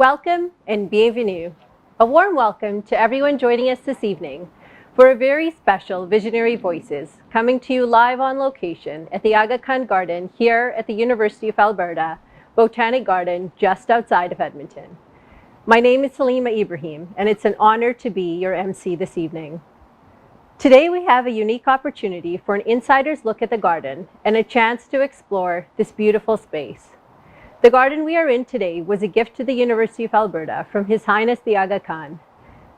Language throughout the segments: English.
Welcome and bienvenue. A warm welcome to everyone joining us this evening for a very special Visionary Voices coming to you live on location at the Aga Khan Garden here at the University of Alberta Botanic Garden just outside of Edmonton. My name is Salima Ibrahim and it's an honor to be your MC this evening. Today we have a unique opportunity for an insider's look at the garden and a chance to explore this beautiful space. The garden we are in today was a gift to the University of Alberta from His Highness the Aga Khan,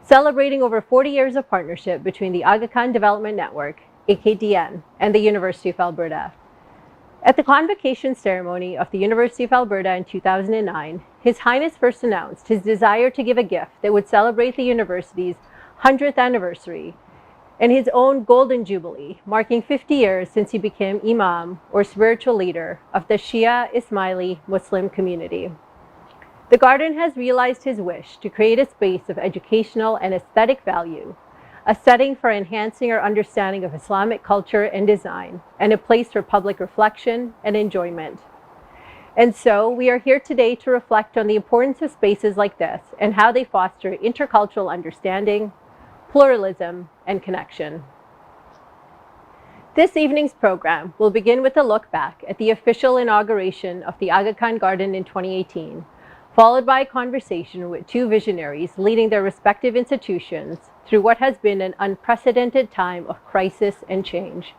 celebrating over 40 years of partnership between the Aga Khan Development Network, AKDN, and the University of Alberta. At the convocation ceremony of the University of Alberta in 2009, His Highness first announced his desire to give a gift that would celebrate the university's 100th anniversary and his own Golden Jubilee, marking 50 years since he became Imam or spiritual leader of the Shia Ismaili Muslim community. The garden has realized his wish to create a space of educational and aesthetic value, a setting for enhancing our understanding of Islamic culture and design, and a place for public reflection and enjoyment. And so we are here today to reflect on the importance of spaces like this and how they foster intercultural understanding, pluralism, and connection. This evening's program will begin with a look back at the official inauguration of the Aga Khan Garden in 2018, followed by a conversation with two visionaries leading their respective institutions through what has been an unprecedented time of crisis and change.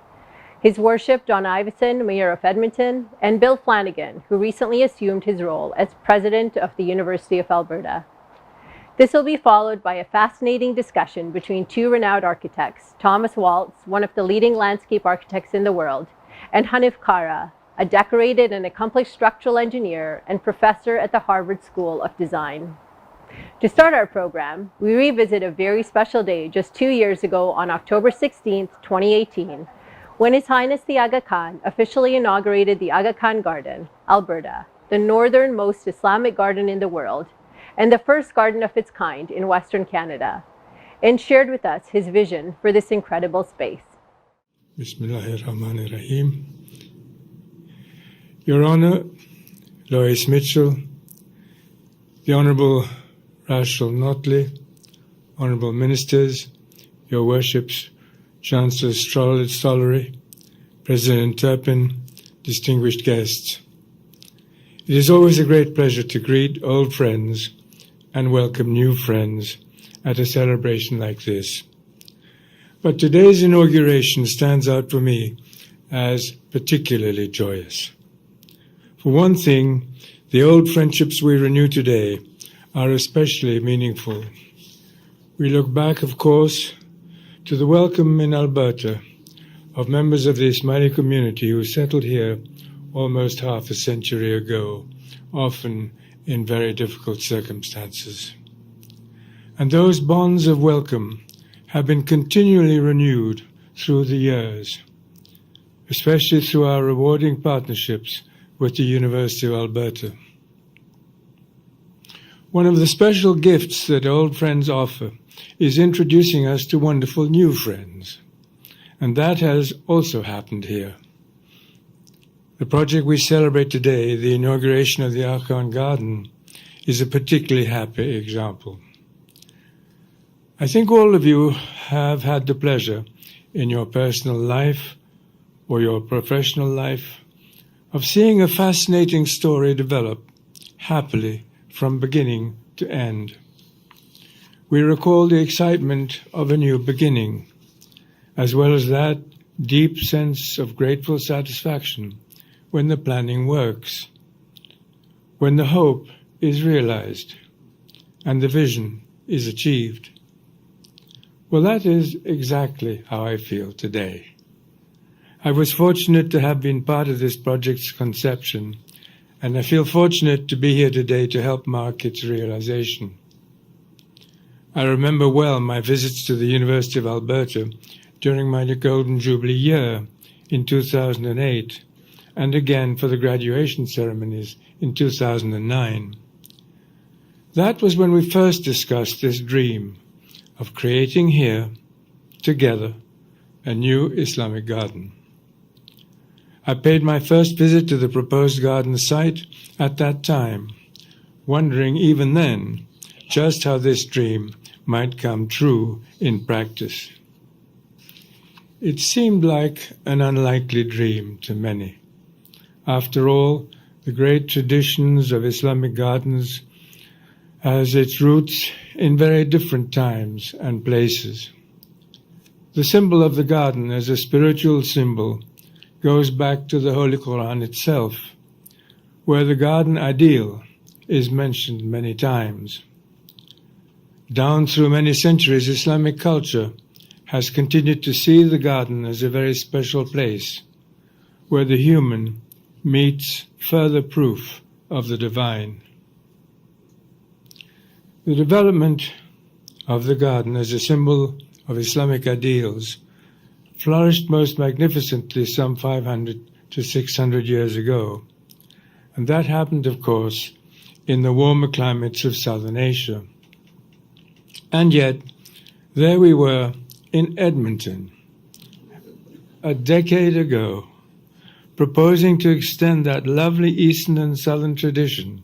His Worship Don Iveson, Mayor of Edmonton, and Bill Flanagan, who recently assumed his role as President of the University of Alberta. This will be followed by a fascinating discussion between two renowned architects, Thomas Woltz, one of the leading landscape architects in the world, and Hanif Kara, a decorated and accomplished structural engineer and professor at the Harvard School of Design. To start our program, we revisit a very special day just 2 years ago on October 16, 2018, when His Highness the Aga Khan officially inaugurated the Aga Khan Garden, Alberta, the northernmost Islamic garden in the world, and the first garden of its kind in Western Canada, and shared with us his vision for this incredible space. Bismillahirrahmanirrahim. Your Honor, Lois Mitchell, the Honourable Rachel Notley, Honourable Ministers, Your Worships, Chancellor Stollery, President Turpin, distinguished guests. It is always a great pleasure to greet old friends and welcome new friends at a celebration like this. But today's inauguration stands out for me as particularly joyous. For one thing, the old friendships we renew today are especially meaningful. We look back, of course, to the welcome in Alberta of members of the Ismaili community who settled here almost half a century ago, often in very difficult circumstances. And those bonds of welcome have been continually renewed through the years, especially through our rewarding partnerships with the University of Alberta. One of the special gifts that old friends offer is introducing us to wonderful new friends, and that has also happened here. The project we celebrate today, the inauguration of the Aga Khan Garden, is a particularly happy example. I think all of you have had the pleasure in your personal life or your professional life of seeing a fascinating story develop happily from beginning to end. We recall the excitement of a new beginning, as well as that deep sense of grateful satisfaction when the planning works, when the hope is realized, and the vision is achieved. Well, that is exactly how I feel today. I was fortunate to have been part of this project's conception, and I feel fortunate to be here today to help mark its realization. I remember well my visits to the University of Alberta during my Golden Jubilee year in 2008, and again for the graduation ceremonies in 2009. That was when we first discussed this dream of creating here, together, a new Islamic garden. I paid my first visit to the proposed garden site at that time, wondering even then just how this dream might come true in practice. It seemed like an unlikely dream to many. After all, the great traditions of Islamic gardens has its roots in very different times and places. The symbol of the garden as a spiritual symbol goes back to the Holy Quran itself, where the garden ideal is mentioned many times. Down through many centuries, Islamic culture has continued to see the garden as a very special place where the human meets further proof of the divine. The development of the garden as a symbol of Islamic ideals flourished most magnificently some 500 to 600 years ago, and that happened, of course, in the warmer climates of Southern Asia. And yet, there we were in Edmonton, a decade ago, proposing to extend that lovely Eastern and Southern tradition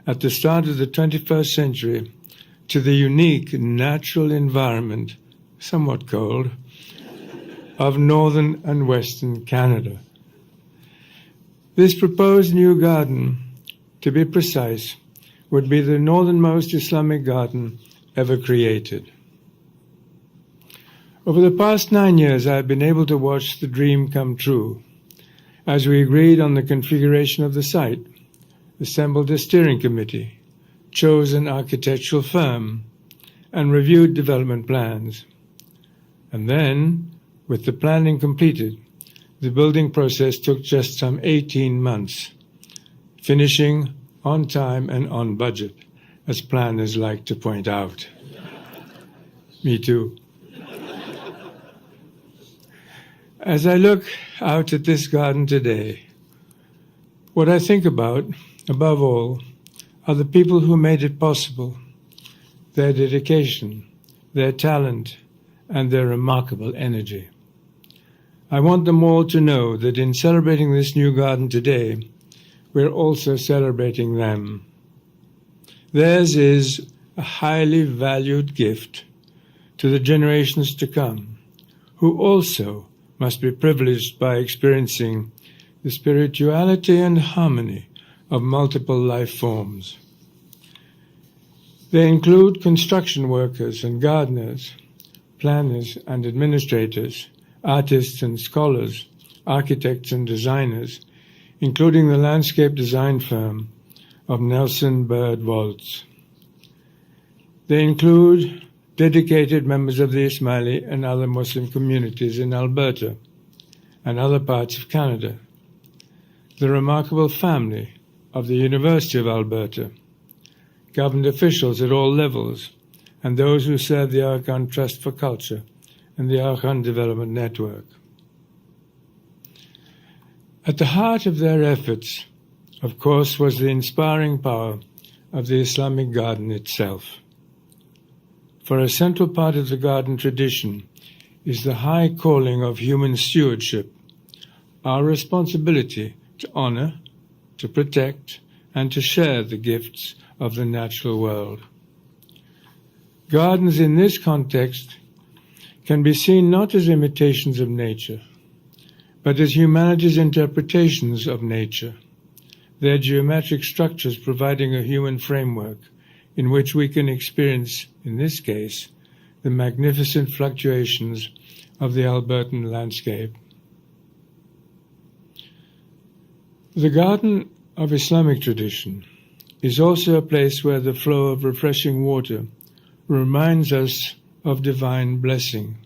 at the start of the 21st century to the unique natural environment, somewhat cold, of northern and western Canada. This proposed new garden, to be precise, would be the northernmost Islamic garden ever created. Over the past 9 years, I have been able to watch the dream come true as we agreed on the configuration of the site, assembled a steering committee, chose an architectural firm, and reviewed development plans. And then, with the planning completed, the building process took just some 18 months, finishing on time and on budget, as planners like to point out. Me too. As I look out at this garden today, what I think about, above all, are the people who made it possible, their dedication, their talent, and their remarkable energy. I want them all to know that in celebrating this new garden today, we're also celebrating them. Theirs is a highly valued gift to the generations to come, who also must be privileged by experiencing the spirituality and harmony of multiple life forms. They include construction workers and gardeners, planners and administrators, artists and scholars, architects and designers, including the landscape design firm of Nelson Bird Woltz. They include dedicated members of the Ismaili and other Muslim communities in Alberta and other parts of Canada, the remarkable family of the University of Alberta, government officials at all levels, and those who serve the Aga Khan Trust for Culture and the Aga Khan Development Network. At the heart of their efforts, of course, was the inspiring power of the Islamic garden itself. For a central part of the garden tradition is the high calling of human stewardship, our responsibility to honor, to protect, and to share the gifts of the natural world. Gardens in this context can be seen not as imitations of nature, but as humanity's interpretations of nature, their geometric structures providing a human framework in which we can experience, in this case, the magnificent fluctuations of the Albertan landscape. The garden of Islamic tradition is also a place where the flow of refreshing water reminds us of divine blessing.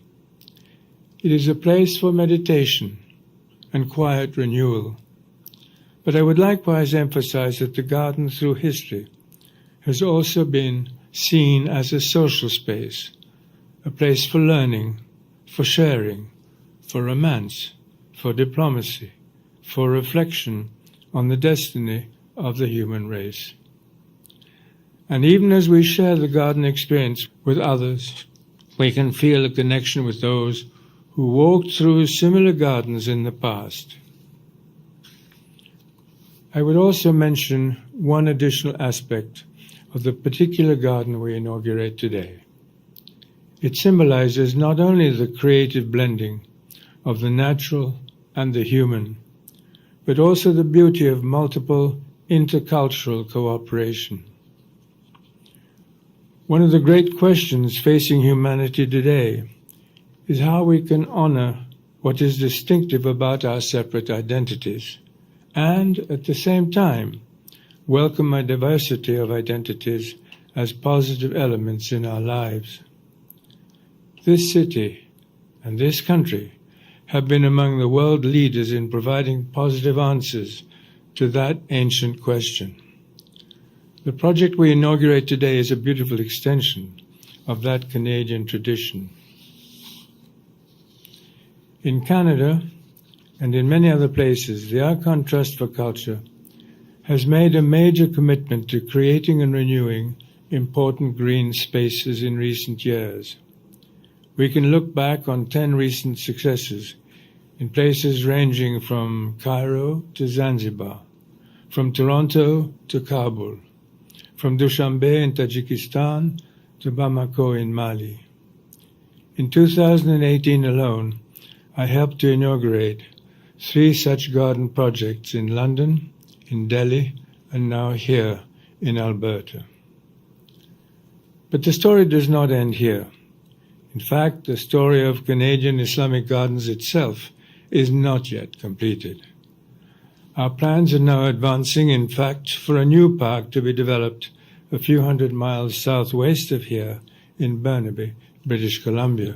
It is a place for meditation and quiet renewal. But I would likewise emphasize that the garden through history has also been seen as a social space, a place for learning, for sharing, for romance, for diplomacy, for reflection on the destiny of the human race. And even as we share the garden experience with others, we can feel a connection with those who walked through similar gardens in the past. I would also mention one additional aspect of the particular garden we inaugurate today. It symbolizes not only the creative blending of the natural and the human, but also the beauty of multiple intercultural cooperation. One of the great questions facing humanity today is how we can honor what is distinctive about our separate identities, and at the same time, welcome a diversity of identities as positive elements in our lives. This city and this country have been among the world leaders in providing positive answers to that ancient question. The project we inaugurate today is a beautiful extension of that Canadian tradition. In Canada and in many other places, the Aga Khan Trust for Culture has made a major commitment to creating and renewing important green spaces in recent years. We can look back on 10 recent successes in places ranging from Cairo to Zanzibar, from Toronto to Kabul, from Dushanbe in Tajikistan to Bamako in Mali. In 2018 alone, I helped to inaugurate 3 such garden projects in London, in Delhi, and now here in Alberta. But the story does not end here. In fact, the story of Canadian Islamic Gardens itself is not yet completed. Our plans are now advancing, in fact, for a new park to be developed a few hundred miles southwest of here in Burnaby, British Columbia.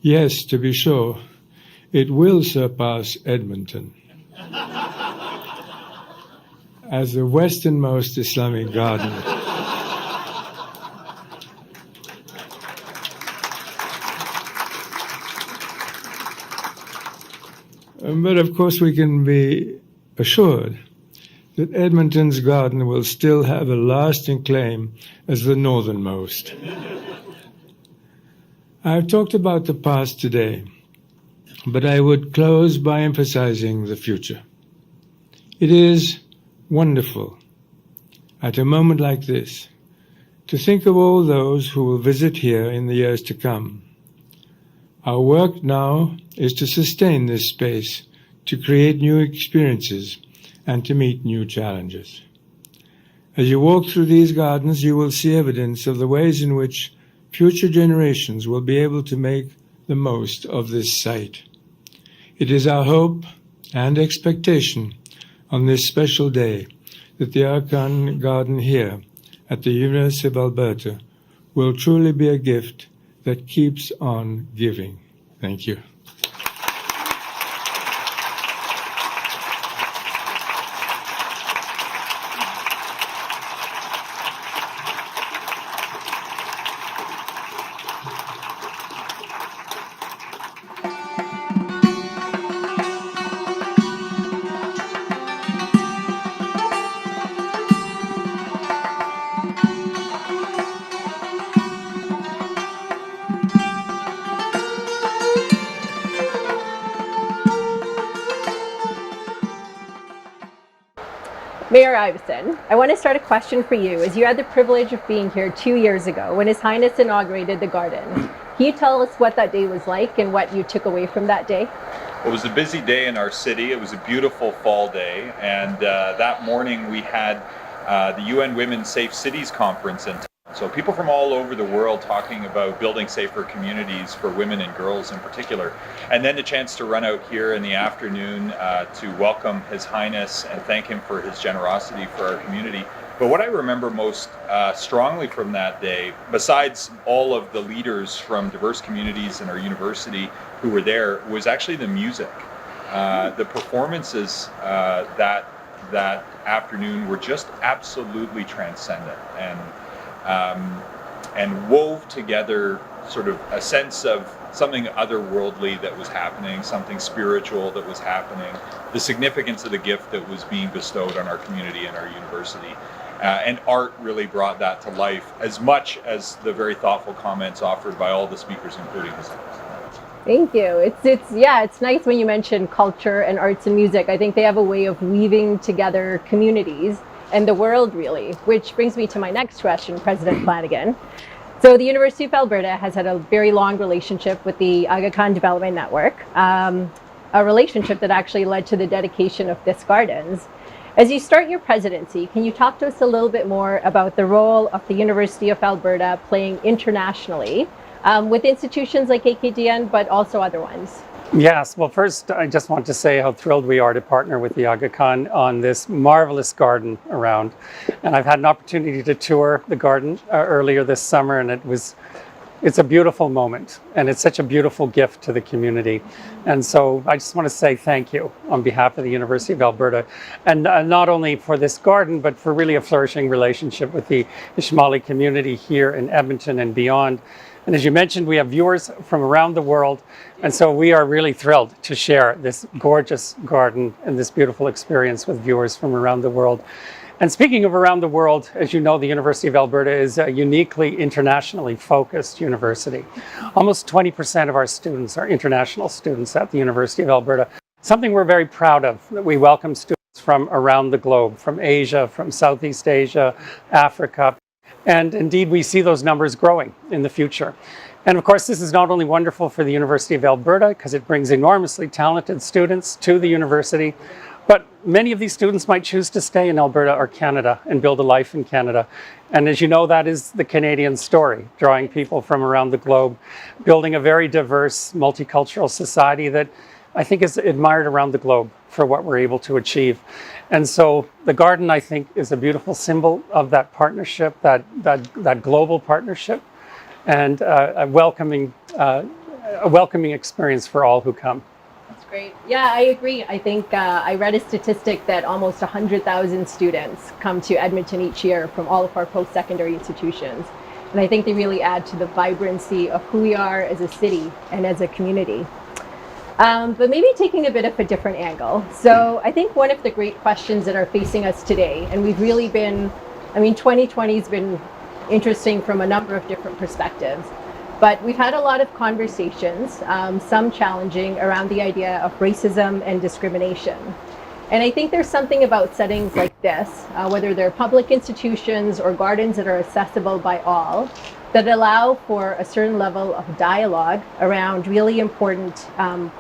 Yes, to be sure, it will surpass Edmonton as the westernmost Islamic garden. But of course we can be assured that Edmonton's garden will still have a lasting claim as the northernmost. I've talked about the past today, but I would close by emphasizing the future. It is wonderful, at a moment like this, to think of all those who will visit here in the years to come. Our work now is to sustain this space, to create new experiences, and to meet new challenges. As you walk through these gardens, you will see evidence of the ways in which future generations will be able to make the most of this site. It is our hope and expectation on this special day that the Aga Khan Garden here at the University of Alberta will truly be a gift that keeps on giving. Thank you. Mayor Iveson, I want to start a question for you, as you had the privilege of being here 2 years ago when His Highness inaugurated the garden. Can you tell us what that day was like and what you took away from that day? It was a busy day in our city. It was a beautiful fall day, and that morning we had the UN Women's Safe Cities Conference in town. So people from all over the world talking about building safer communities for women and girls in particular. And then the chance to run out here in the afternoon to welcome His Highness and thank him for his generosity for our community. But what I remember most strongly from that day, besides all of the leaders from diverse communities in our university who were there, was actually the music. The performances that afternoon were just absolutely transcendent and wove together sort of a sense of something otherworldly that was happening, something spiritual that was happening, the significance of the gift that was being bestowed on our community and our university. And art really brought that to life, as much as the very thoughtful comments offered by all the speakers, including his. Thank you. It's nice when you mention culture and arts and music. I think they have a way of weaving together communities and the world, really, which brings me to my next question, President Flanagan. So the University of Alberta has had a very long relationship with the Aga Khan Development Network, a relationship that actually led to the dedication of this gardens. As you start your presidency, can you talk to us a little bit more about the role of the University of Alberta playing internationally with institutions like AKDN, but also other ones? Yes, well, first, I just want to say how thrilled we are to partner with the Aga Khan on this marvelous garden around. And I've had an opportunity to tour the garden earlier this summer, and it's a beautiful moment, and it's such a beautiful gift to the community. And so I just want to say thank you on behalf of the University of Alberta, and not only for this garden, but for really a flourishing relationship with the Ismaili community here in Edmonton and beyond. And as you mentioned, we have viewers from around the world, and so we are really thrilled to share this gorgeous garden and this beautiful experience with viewers from around the world. And speaking of around the world, as you know, the University of Alberta is a uniquely internationally focused university. Almost 20% of our students are international students at the University of Alberta, something we're very proud of, that we welcome students from around the globe, from Asia, from Southeast Asia, Africa. And indeed, we see those numbers growing in the future. And of course, this is not only wonderful for the University of Alberta, because it brings enormously talented students to the university, but many of these students might choose to stay in Alberta or Canada and build a life in Canada. And as you know, that is the Canadian story, drawing people from around the globe, building a very diverse, multicultural society that I think is admired around the globe for what we're able to achieve. And so the garden, I think, is a beautiful symbol of that partnership, that global partnership, and a welcoming experience for all who come. That's great. Yeah, I agree. I think I read a statistic that almost 100,000 students come to Edmonton each year from all of our post-secondary institutions. And I think they really add to the vibrancy of who we are as a city and as a community. But maybe taking a bit of a different angle. So I think one of the great questions that are facing us today, and we've really been, 2020 has been interesting from a number of different perspectives, but we've had a lot of conversations, some challenging, around the idea of racism and discrimination. And I think there's something about settings like this, whether they're public institutions or gardens that are accessible by all, that allow for a certain level of dialogue around really important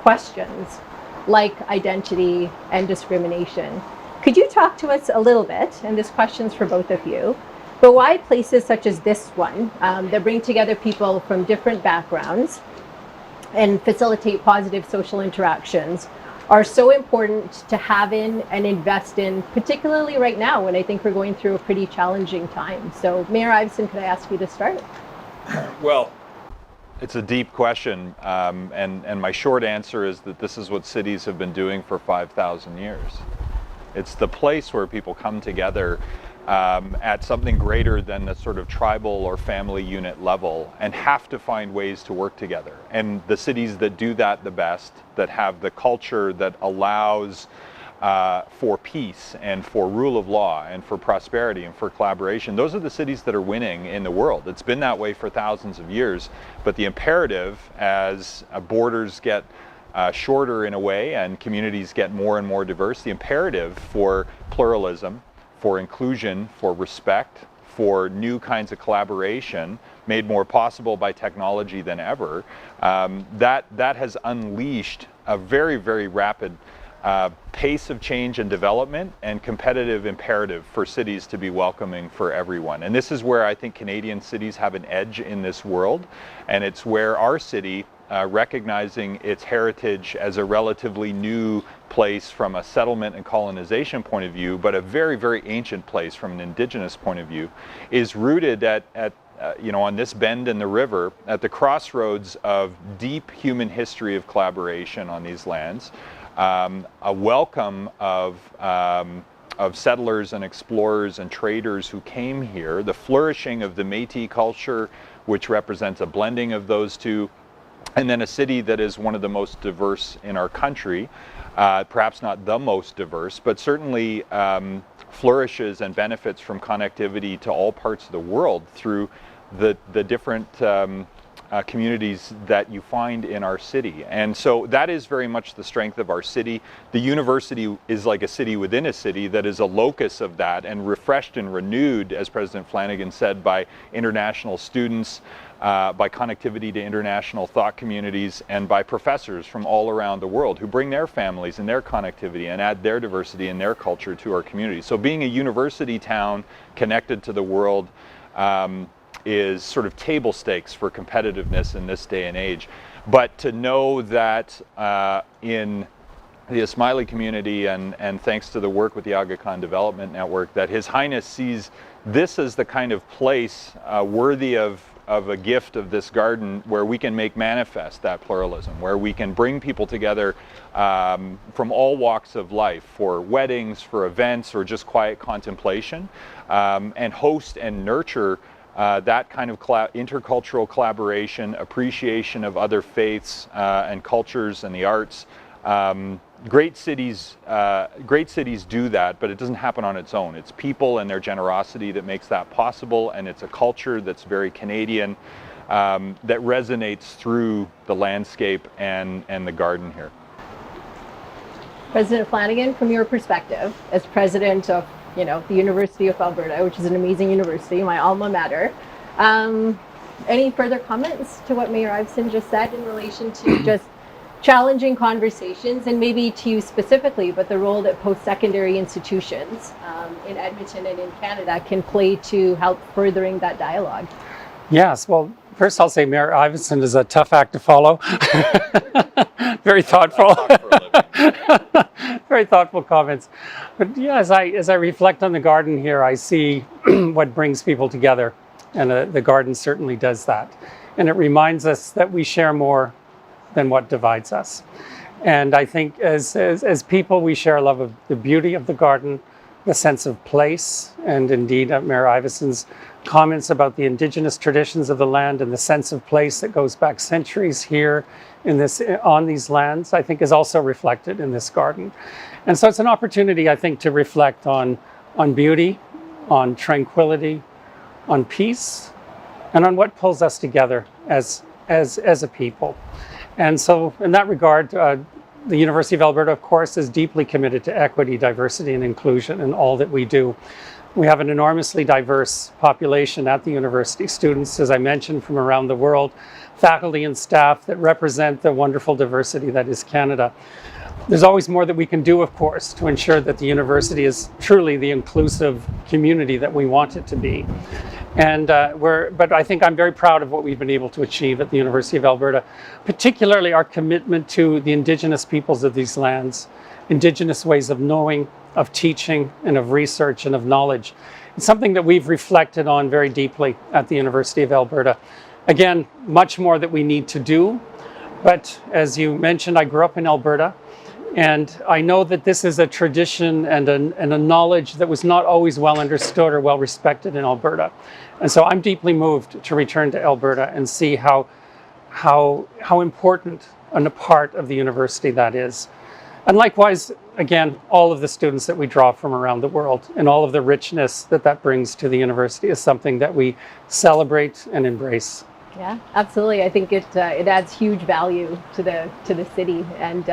questions like identity and discrimination. Could you talk to us a little bit, and this question's for both of you, but why places such as this one that bring together people from different backgrounds and facilitate positive social interactions are so important to have in and invest in, particularly right now when I think we're going through a pretty challenging time. So Mayor Iveson, could I ask you to start? Well, it's a deep question, and my short answer is that this is what cities have been doing for 5,000 years. It's the place where people come together at something greater than the sort of tribal or family unit level and have to find ways to work together. And the cities that do that the best, that have the culture that allows for peace and for rule of law and for prosperity and for collaboration, those are the cities that are winning in the world. It's been that way for thousands of years, but the imperative as borders get shorter in a way and communities get more and more diverse, the imperative for pluralism, for inclusion, for respect, for new kinds of collaboration made more possible by technology than ever, that has unleashed a very, very rapid pace of change and development and competitive imperative for cities to be welcoming for everyone. And this is where I think Canadian cities have an edge in this world, and it's where our city, recognizing its heritage as a relatively new place from a settlement and colonization point of view, but a very, very ancient place from an Indigenous point of view, is rooted at on this bend in the river, at the crossroads of deep human history of collaboration on these lands, a welcome of settlers and explorers and traders who came here, the flourishing of the Métis culture, which represents a blending of those two, and then a city that is one of the most diverse in our country, perhaps not the most diverse, but certainly flourishes and benefits from connectivity to all parts of the world through the different communities that you find in our city. And so that is very much the strength of our city. The university is like a city within a city that is a locus of that, and refreshed and renewed, as President Flanagan said, by international students, by connectivity to international thought communities, and by professors from all around the world who bring their families and their connectivity and add their diversity and their culture to our community. So being a university town connected to the world is sort of table stakes for competitiveness in this day and age. But to know that in the Ismaili community, and thanks to the work with the Aga Khan Development Network, that His Highness sees this as the kind of place worthy of a gift of this garden, where we can make manifest that pluralism, where we can bring people together from all walks of life for weddings, for events, or just quiet contemplation, and host and nurture that kind of intercultural collaboration, appreciation of other faiths and cultures and the arts. Great cities do that, but it doesn't happen on its own. It's people and their generosity that makes that possible, and it's a culture that's very Canadian, that resonates through the landscape and the garden here. President Flanagan, from your perspective as president of the University of Alberta, which is an amazing university, my alma mater, any further comments to what Mayor Iveson just said in relation to just challenging conversations, and maybe to you specifically, but the role that post-secondary institutions in Edmonton and in Canada can play to help furthering that dialogue? Yes, well, first I'll say Mayor Iveson is a tough act to follow. Very thoughtful. Very thoughtful comments. But yeah, as I reflect on the garden here, I see what brings people together, and the garden certainly does that. And it reminds us that we share more than what divides us. And I think as people, we share a love of the beauty of the garden, the sense of place, and indeed Mayor Iveson's comments about the Indigenous traditions of the land and the sense of place that goes back centuries here on these lands, I think is also reflected in this garden. And so it's an opportunity, I think, to reflect on beauty, on tranquility, on peace, and on what pulls us together as a people. And so in that regard, the University of Alberta, of course, is deeply committed to equity, diversity, and inclusion in all that we do. We have an enormously diverse population at the university, students, as I mentioned, from around the world, faculty and staff that represent the wonderful diversity that is Canada. There's always more that we can do, of course, to ensure that the university is truly the inclusive community that we want it to be. And but I think I'm very proud of what we've been able to achieve at the University of Alberta, particularly our commitment to the Indigenous peoples of these lands, Indigenous ways of knowing, of teaching, and of research and of knowledge. It's something that we've reflected on very deeply at the University of Alberta. Again, much more that we need to do, but as you mentioned, I grew up in Alberta, and I know that this is a tradition and a knowledge that was not always well understood or well respected in Alberta. And so I'm deeply moved to return to Alberta and see how important a part of the university that is. And likewise, again, all of the students that we draw from around the world and all of the richness that brings to the university is something that we celebrate and embrace. Yeah, absolutely. I think it adds huge value to the city. And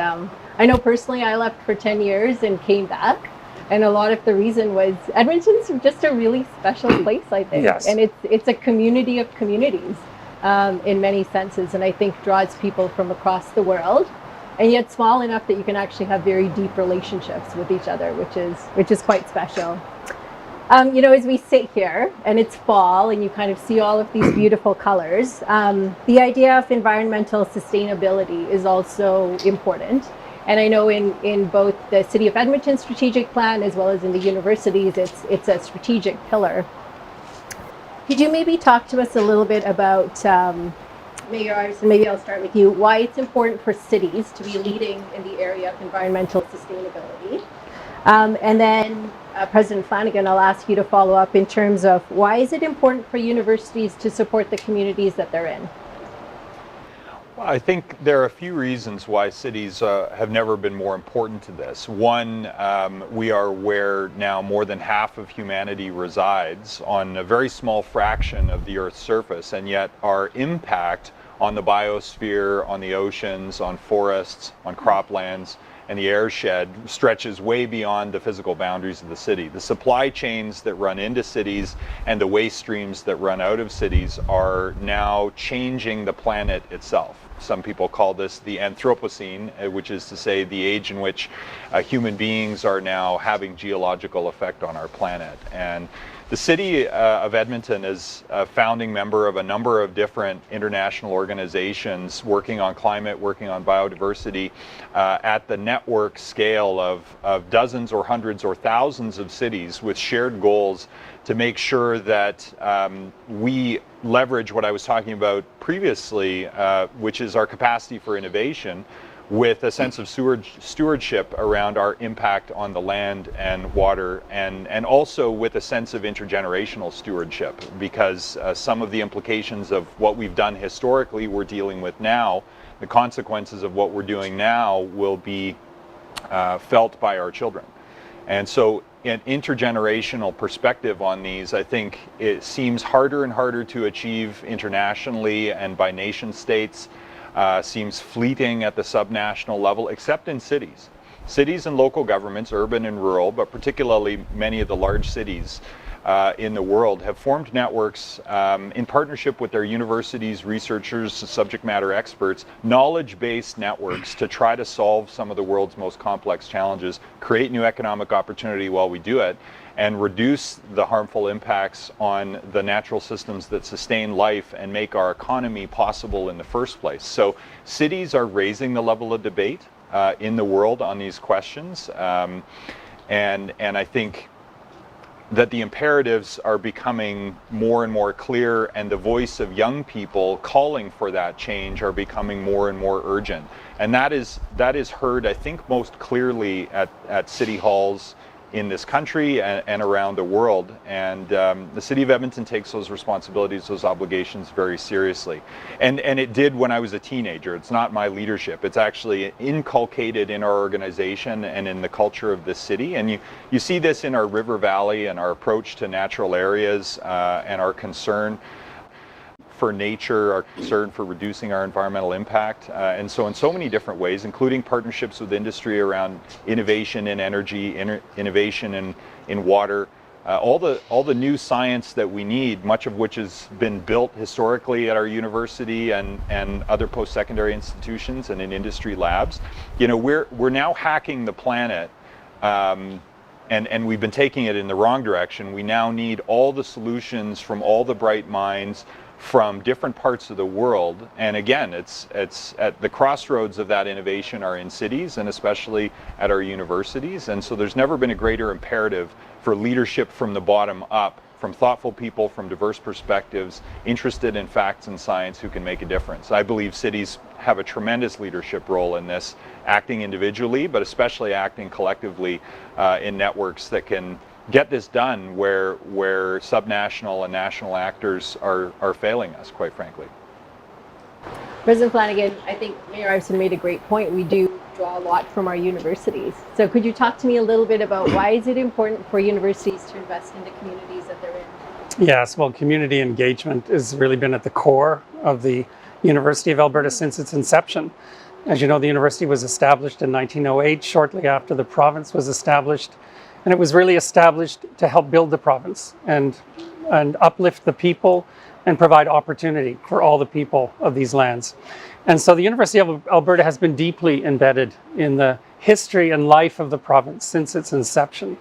I know personally, I left for 10 years and came back. And a lot of the reason was Edmonton's just a really special place, I think. Yes. And it's a community of communities in many senses, and I think draws people from across the world, and yet small enough that you can actually have very deep relationships with each other, which is quite special. As we sit here and it's fall and you kind of see all of these beautiful colors, the idea of environmental sustainability is also important. And I know in both the City of Edmonton strategic plan as well as in the universities, it's a strategic pillar. Could you maybe talk to us a little bit about, Mayor Iveson, maybe I'll start with you, why it's important for cities to be leading in the area of environmental sustainability? And then President Flanagan, I'll ask you to follow up in terms of why is it important for universities to support the communities that they're in? Well, I think there are a few reasons why cities have never been more important to this. One, we are where now more than half of humanity resides on a very small fraction of the Earth's surface, and yet our impact on the biosphere, on the oceans, on forests, on croplands, and the airshed stretches way beyond the physical boundaries of the city. The supply chains that run into cities and the waste streams that run out of cities are now changing the planet itself. Some people call this the Anthropocene, which is to say the age in which human beings are now having geological effect on our planet. And the city of Edmonton is a founding member of a number of different international organizations working on climate, working on biodiversity at the network scale of dozens or hundreds or thousands of cities with shared goals to make sure that we leverage what I was talking about previously, which is our capacity for innovation, with a sense of stewardship around our impact on the land and water, and also with a sense of intergenerational stewardship, because some of the implications of what we've done historically we're dealing with now. The consequences of what we're doing now will be felt by our children. And so an intergenerational perspective on these, I think it seems harder and harder to achieve internationally and by nation states. Seems fleeting at the subnational level, except in cities. Cities and local governments, urban and rural, but particularly many of the large cities in the world, have formed networks in partnership with their universities, researchers, subject matter experts, knowledge-based networks to try to solve some of the world's most complex challenges, create new economic opportunity while we do it, and reduce the harmful impacts on the natural systems that sustain life and make our economy possible in the first place. So cities are raising the level of debate in the world on these questions, and I think that the imperatives are becoming more and more clear, and the voice of young people calling for that change are becoming more and more urgent. And that is heard, I think, most clearly at city halls in this country and around the world. And the city of Edmonton takes those responsibilities, those obligations very seriously. And it did when I was a teenager. It's not my leadership. It's actually inculcated in our organization and in the culture of this city. And you see this in our river valley and our approach to natural areas and our concern for nature, our concern for reducing our environmental impact, and so in so many different ways, including partnerships with industry around innovation in energy, innovation in water, all the new science that we need, much of which has been built historically at our university and other post-secondary institutions and in industry labs. You know, we're now hacking the planet. And we've been taking it in the wrong direction. We now need all the solutions from all the bright minds from different parts of the world. And again, it's at the crossroads of that innovation are in cities, and especially at our universities. And so there's never been a greater imperative for leadership from the bottom up, from thoughtful people, from diverse perspectives, interested in facts and science, who can make a difference. I believe cities have a tremendous leadership role in this, acting individually, but especially acting collectively in networks that can get this done where subnational and national actors are failing us, quite frankly. President Flanagan, I think Mayor Iveson made a great point. We do draw a lot from our universities. So could you talk to me a little bit about why is it important for universities to invest in the communities that they're in? Yes, well, community engagement has really been at the core of the University of Alberta since its inception. As you know, the university was established in 1908, shortly after the province was established. And it was really established to help build the province and uplift the people and provide opportunity for all the people of these lands. And so the University of Alberta has been deeply embedded in the history and life of the province since its inception.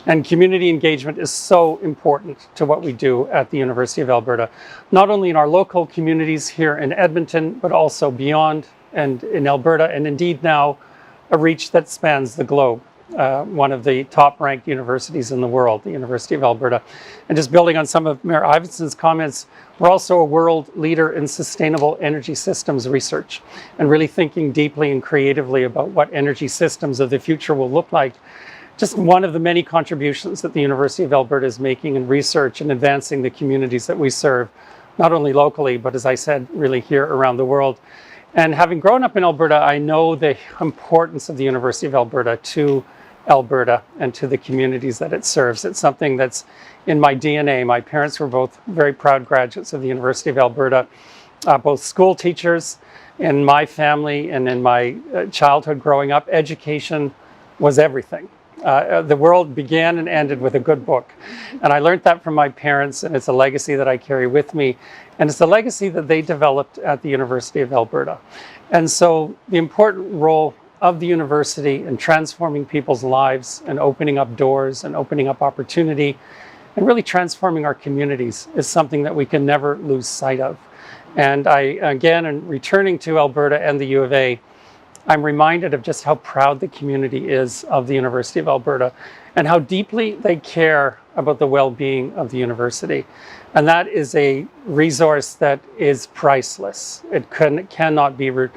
And community engagement is so important to what we do at the University of Alberta, not only in our local communities here in Edmonton, but also beyond and in Alberta, and indeed now a reach that spans the globe. One of the top-ranked universities in the world, the University of Alberta. And just building on some of Mayor Iveson's comments, we're also a world leader in sustainable energy systems research, and really thinking deeply and creatively about what energy systems of the future will look like. Just one of the many contributions that the University of Alberta is making in research and advancing the communities that we serve, not only locally, but as I said, really here around the world. And having grown up in Alberta, I know the importance of the University of Alberta to Alberta and to the communities that it serves. It's something that's in my DNA. My parents were both very proud graduates of the University of Alberta. both school teachers in my family and in my childhood growing up. Education was everything. The world began and ended with a good book. And I learned that from my parents, and it's a legacy that I carry with me. And it's a legacy that they developed at the University of Alberta. And so the important role of the university in transforming people's lives and opening up doors and opening up opportunity and really transforming our communities is something that we can never lose sight of. And in returning to Alberta and the U of A, I'm reminded of just how proud the community is of the University of Alberta and how deeply they care about the well-being of the university. And that is a resource that is priceless. It cannot be, you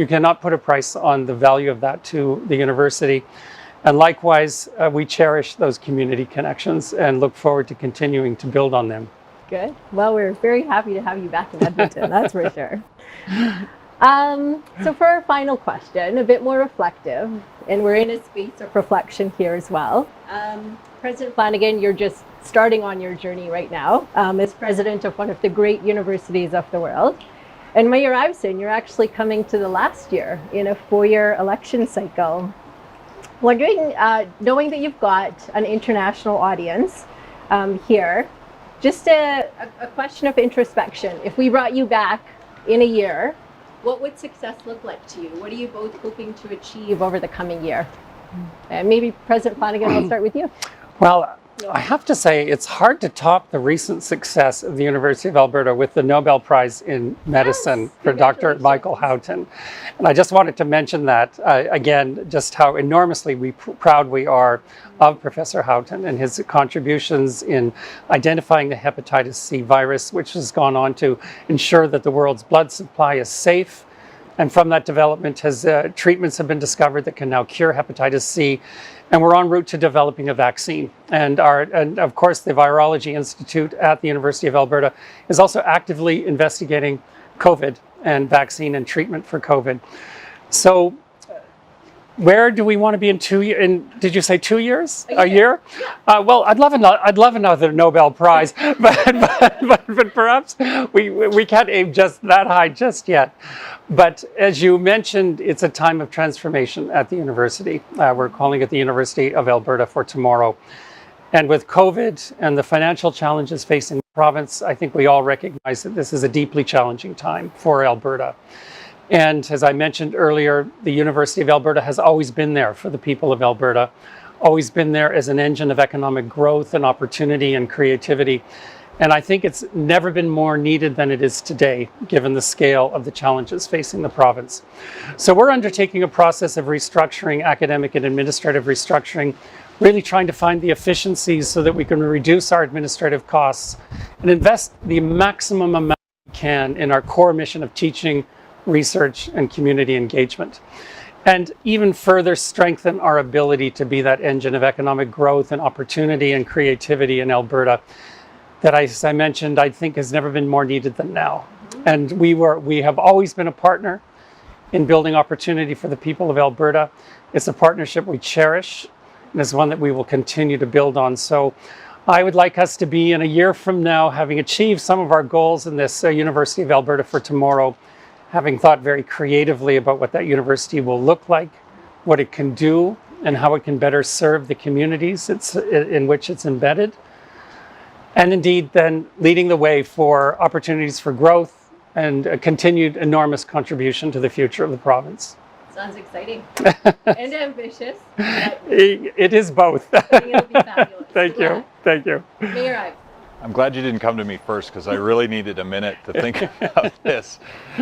cannot put a price on the value of that to the university. And likewise, we cherish those community connections and look forward to continuing to build on them. Good. Well, we're very happy to have you back in Edmonton, that's for sure. So for our final question, a bit more reflective, and we're in a space of reflection here as well. President Flanagan, you're just starting on your journey right now as president of one of the great universities of the world. And Mayor Ivson, you're actually coming to the last year in a 4-year election cycle. Wondering, knowing that you've got an international audience here, just a question of introspection. If we brought you back in a year, what would success look like to you? What are you both hoping to achieve over the coming year? And maybe President Flanagan, we'll start with you. Well, I have to say it's hard to top the recent success of the University of Alberta with the Nobel Prize in Medicine for Dr. Michael Houghton. And I just wanted to mention that, again, just how enormously proud we are of Professor Houghton and his contributions in identifying the hepatitis C virus, which has gone on to ensure that the world's blood supply is safe. And from that development, treatments have been discovered that can now cure hepatitis C. And we're en route to developing a vaccine. And of course, the Virology Institute at the University of Alberta is also actively investigating COVID and vaccine and treatment for COVID. So where do we want to be in 2 years? Did you say 2 years? A year? Yeah. Well, I'd love another Nobel Prize, but perhaps we can't aim just that high just yet. But as you mentioned, it's a time of transformation at the university. We're calling it the University of Alberta for Tomorrow. And with COVID and the financial challenges facing the province, I think we all recognize that this is a deeply challenging time for Alberta. And as I mentioned earlier, the University of Alberta has always been there for the people of Alberta, always been there as an engine of economic growth and opportunity and creativity. And I think it's never been more needed than it is today, given the scale of the challenges facing the province. So we're undertaking a process of restructuring, academic and administrative restructuring, really trying to find the efficiencies so that we can reduce our administrative costs and invest the maximum amount we can in our core mission of teaching, research, and community engagement. And even further strengthen our ability to be that engine of economic growth and opportunity and creativity in Alberta that, as I mentioned, I think has never been more needed than now. And we have always been a partner in building opportunity for the people of Alberta. It's a partnership we cherish, and it's one that we will continue to build on. So I would like us to be in a year from now, having achieved some of our goals in this University of Alberta for Tomorrow, having thought very creatively about what that university will look like, what it can do, and how it can better serve the communities in which it's embedded. And indeed, then leading the way for opportunities for growth and a continued enormous contribution to the future of the province. Sounds exciting and ambitious. It is both. I think it'll be fabulous. Thank you. Thank you. Mayor Ivson. I'm glad you didn't come to me first, because I really needed a minute to think about this,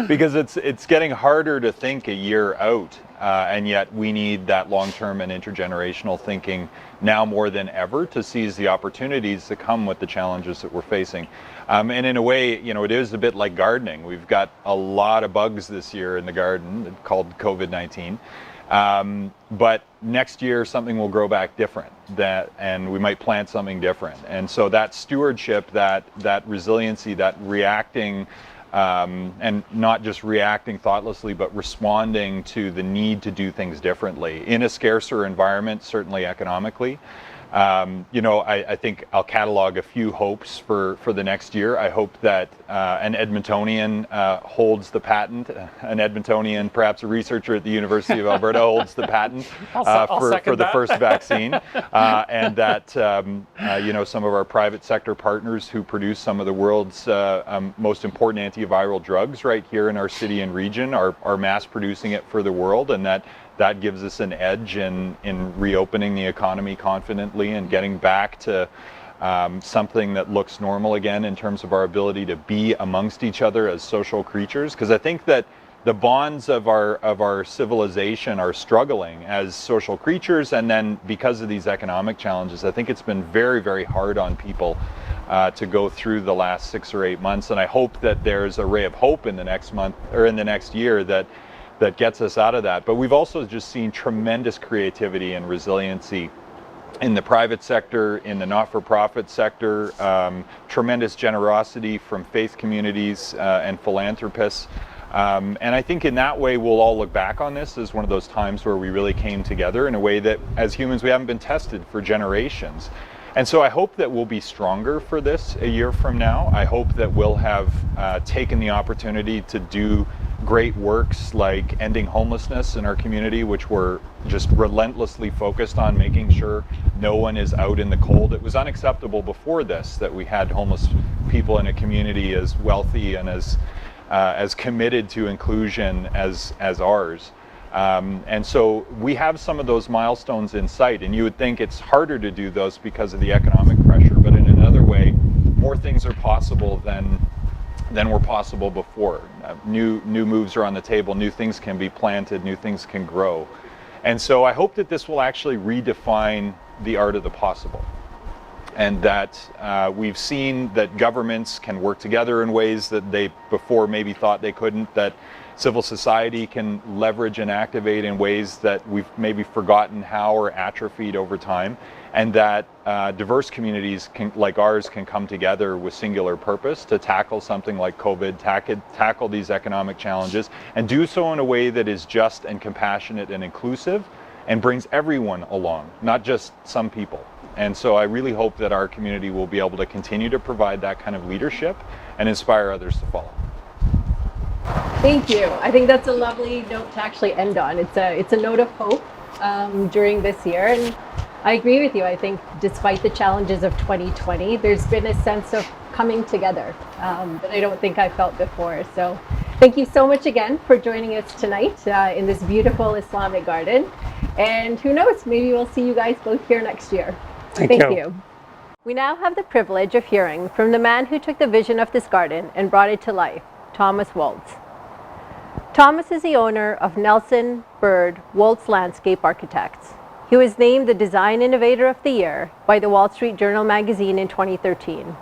because it's getting harder to think a year out, and yet we need that long-term and intergenerational thinking now more than ever to seize the opportunities that come with the challenges that we're facing. And in a way, it is a bit like gardening. We've got a lot of bugs this year in the garden called COVID-19. But next year something will grow back different, and we might plant something different. And so that stewardship, that resiliency, that reacting, and not just reacting thoughtlessly, but responding to the need to do things differently in a scarcer environment, certainly economically, I think I'll catalog a few hopes for the next year. I hope that an Edmontonian holds the patent, an Edmontonian, perhaps a researcher at the University of Alberta holds the patent for the first vaccine, and that some of our private sector partners who produce some of the world's most important antiviral drugs right here in our city and region are mass producing it for the world, and that gives us an edge in reopening the economy confidently and getting back to something that looks normal again in terms of our ability to be amongst each other as social creatures. Because I think that the bonds of our civilization are struggling as social creatures, and then because of these economic challenges, I think it's been very, very hard on people to go through the last 6 or 8 months. And I hope that there's a ray of hope in the next month or in the next year that gets us out of that. But we've also just seen tremendous creativity and resiliency in the private sector, in the not-for-profit sector, tremendous generosity from faith communities and philanthropists. And I think in that way we'll all look back on this as one of those times where we really came together in a way that as humans we haven't been tested for generations. And so I hope that we'll be stronger for this a year from now. I hope that we'll have taken the opportunity to do great works like ending homelessness in our community, which we're just relentlessly focused on making sure no one is out in the cold. It was unacceptable before this that we had homeless people in a community as wealthy and as committed to inclusion as ours. And so we have some of those milestones in sight, and you would think it's harder to do those because of the economic pressure, but in another way, more things are possible than were possible before. New moves are on the table, new things can be planted, new things can grow. And so I hope that this will actually redefine the art of the possible. And that we've seen that governments can work together in ways that they before maybe thought they couldn't, that civil society can leverage and activate in ways that we've maybe forgotten how or atrophied over time, and that diverse communities like ours can come together with singular purpose to tackle something like COVID, tackle these economic challenges, and do so in a way that is just and compassionate and inclusive and brings everyone along, not just some people. And so I really hope that our community will be able to continue to provide that kind of leadership and inspire others to follow. Thank you. I think that's a lovely note to actually end on. It's a note of hope during this year, and I agree with you. I think despite the challenges of 2020, there's been a sense of coming together that I don't think I felt before. So thank you so much again for joining us tonight in this beautiful Islamic garden. And who knows, maybe we'll see you guys both here next year. Thank you. We now have the privilege of hearing from the man who took the vision of this garden and brought it to life, Thomas Woltz. Thomas is the owner of Nelson Bird Woltz Landscape Architects. He was named the Design Innovator of the Year by the Wall Street Journal magazine in 2013.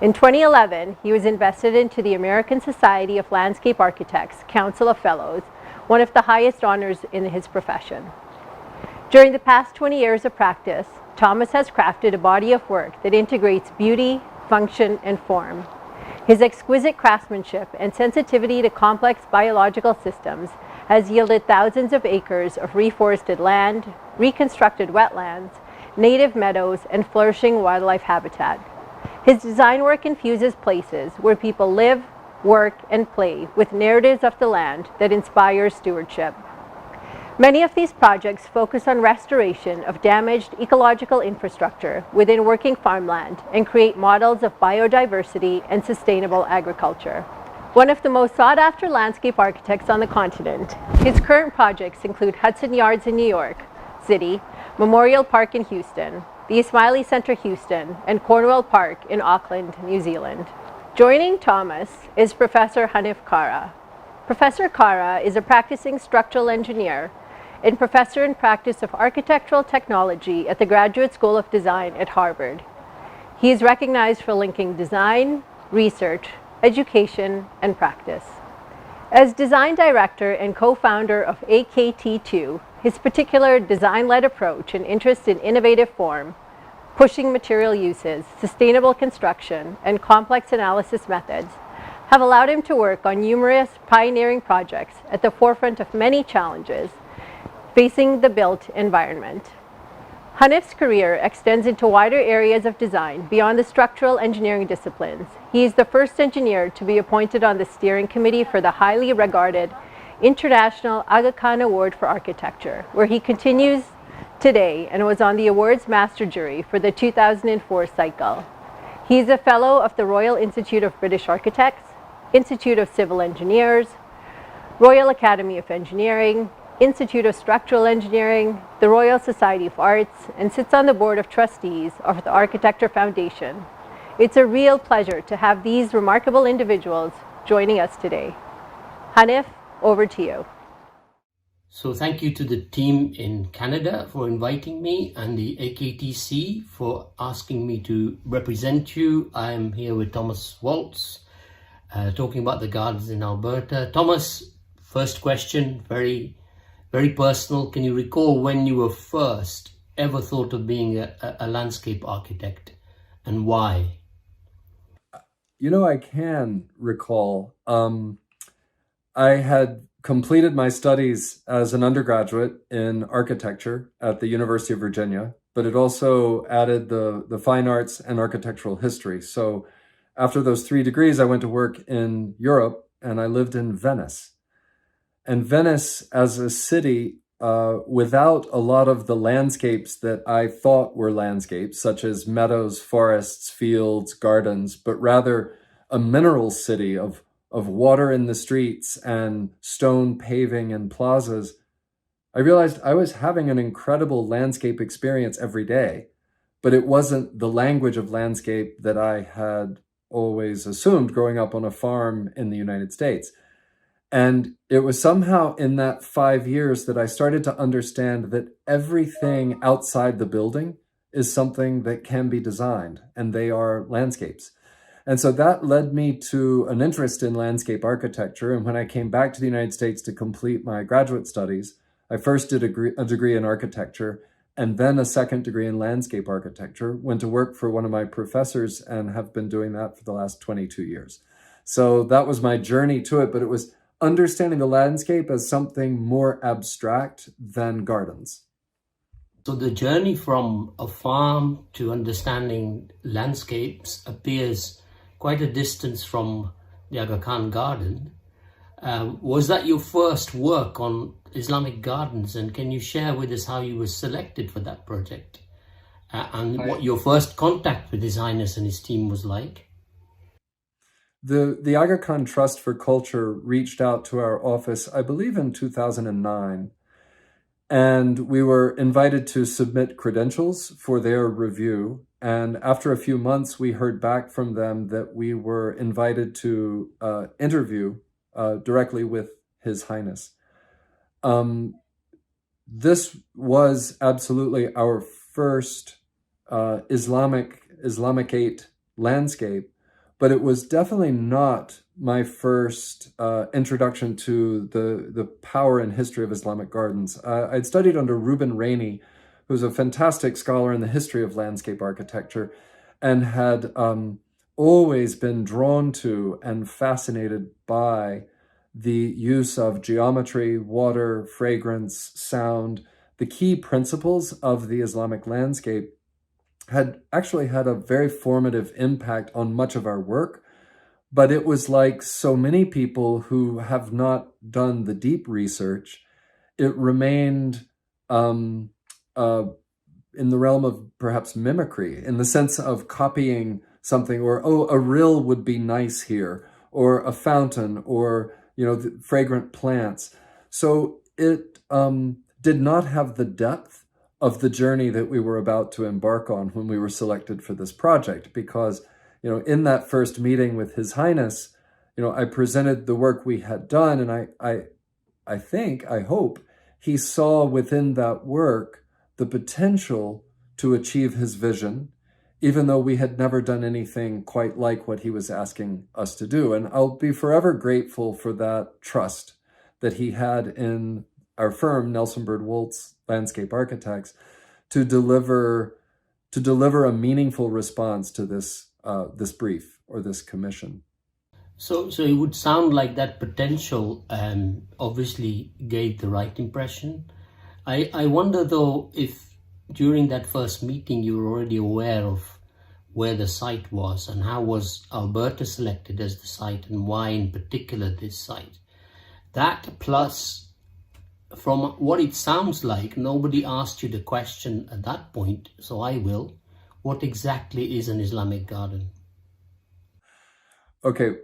In 2011, he was invested into the American Society of Landscape Architects Council of Fellows, one of the highest honors in his profession. During the past 20 years of practice, Thomas has crafted a body of work that integrates beauty, function, and form. His exquisite craftsmanship and sensitivity to complex biological systems has yielded thousands of acres of reforested land, reconstructed wetlands, native meadows, and flourishing wildlife habitat. His design work infuses places where people live, work, and play with narratives of the land that inspire stewardship. Many of these projects focus on restoration of damaged ecological infrastructure within working farmland and create models of biodiversity and sustainable agriculture. One of the most sought-after landscape architects on the continent, his current projects include Hudson Yards in New York City, Memorial Park in Houston, the Ismaili Centre Houston, and Cornwall Park in Auckland, New Zealand. Joining Thomas is Professor Hanif Kara. Professor Kara is a practicing structural engineer and professor in practice of architectural technology at the Graduate School of Design at Harvard. He is recognized for linking design, research, education, and practice. As design director and co-founder of AKT2, his particular design-led approach and interest in innovative form, pushing material uses, sustainable construction, and complex analysis methods have allowed him to work on numerous pioneering projects at the forefront of many challenges facing the built environment. Hanif's career extends into wider areas of design beyond the structural engineering disciplines. He is the first engineer to be appointed on the steering committee for the highly regarded International Aga Khan Award for Architecture, where he continues today and was on the award's master jury for the 2004 cycle. He is a fellow of the Royal Institute of British Architects, Institute of Civil Engineers, Royal Academy of Engineering, Institute of Structural Engineering, the Royal Society of Arts, and sits on the board of trustees of the Architecture Foundation. It's a real pleasure to have these remarkable individuals joining us today. Hanif, over to you. So thank you to the team in Canada for inviting me and the AKTC for asking me to represent you. I'm here with Thomas Woltz, talking about the gardens in Alberta. Thomas, first question, very personal. Can you recall when you were first ever thought of being a landscape architect, and why? You know, I can recall. I had completed my studies as an undergraduate in architecture at the University of Virginia, but it also added the fine arts and architectural history. So after those 3 degrees, I went to work in Europe, and I lived in Venice. And Venice as a city, without a lot of the landscapes that I thought were landscapes, such as meadows, forests, fields, gardens, but rather a mineral city of water in the streets and stone paving and plazas, I realized I was having an incredible landscape experience every day, but it wasn't the language of landscape that I had always assumed growing up on a farm in the United States. And it was somehow in that 5 years that I started to understand that everything outside the building is something that can be designed, and they are landscapes. And so that led me to an interest in landscape architecture. And when I came back to the United States to complete my graduate studies, I first did a degree in architecture and then a second degree in landscape architecture, went to work for one of my professors and have been doing that for the last 22 years. So that was my journey to it, but it was understanding the landscape as something more abstract than gardens. So the journey from a farm to understanding landscapes appears quite a distance from the Aga Khan Garden. Was that your first work on Islamic gardens? And can you share with us how you were selected for that project and what your first contact with His Highness and his team was like? The Aga Khan Trust for Culture reached out to our office, I believe in 2009, and we were invited to submit credentials for their review. And after a few months, we heard back from them that we were invited to interview directly with His Highness. This was absolutely our first Islamicate landscape, but it was definitely not my first introduction to the power and history of Islamic gardens. I'd studied under Reuben Rainey, who's a fantastic scholar in the history of landscape architecture, and had always been drawn to and fascinated by the use of geometry, water, fragrance, sound. The key principles of the Islamic landscape had actually had a very formative impact on much of our work, but it was like so many people who have not done the deep research, it remained in the realm of perhaps mimicry, in the sense of copying something, or, oh, a rill would be nice here, or a fountain, or, fragrant plants. So it did not have the depth of the journey that we were about to embark on when we were selected for this project, because, in that first meeting with His Highness, I presented the work we had done, and I hope he saw within that work the potential to achieve his vision, even though we had never done anything quite like what he was asking us to do. And I'll be forever grateful for that trust that he had in our firm, Nelson Bird Woltz Landscape Architects, to deliver a meaningful response to this brief or this commission. So it would sound like that potential obviously gave the right impression. I wonder though if during that first meeting, you were already aware of where the site was, and how was Alberta selected as the site, and why in particular this site? That plus, from what it sounds like, nobody asked you the question at that point, so I will. What exactly is an Islamic garden? Okay,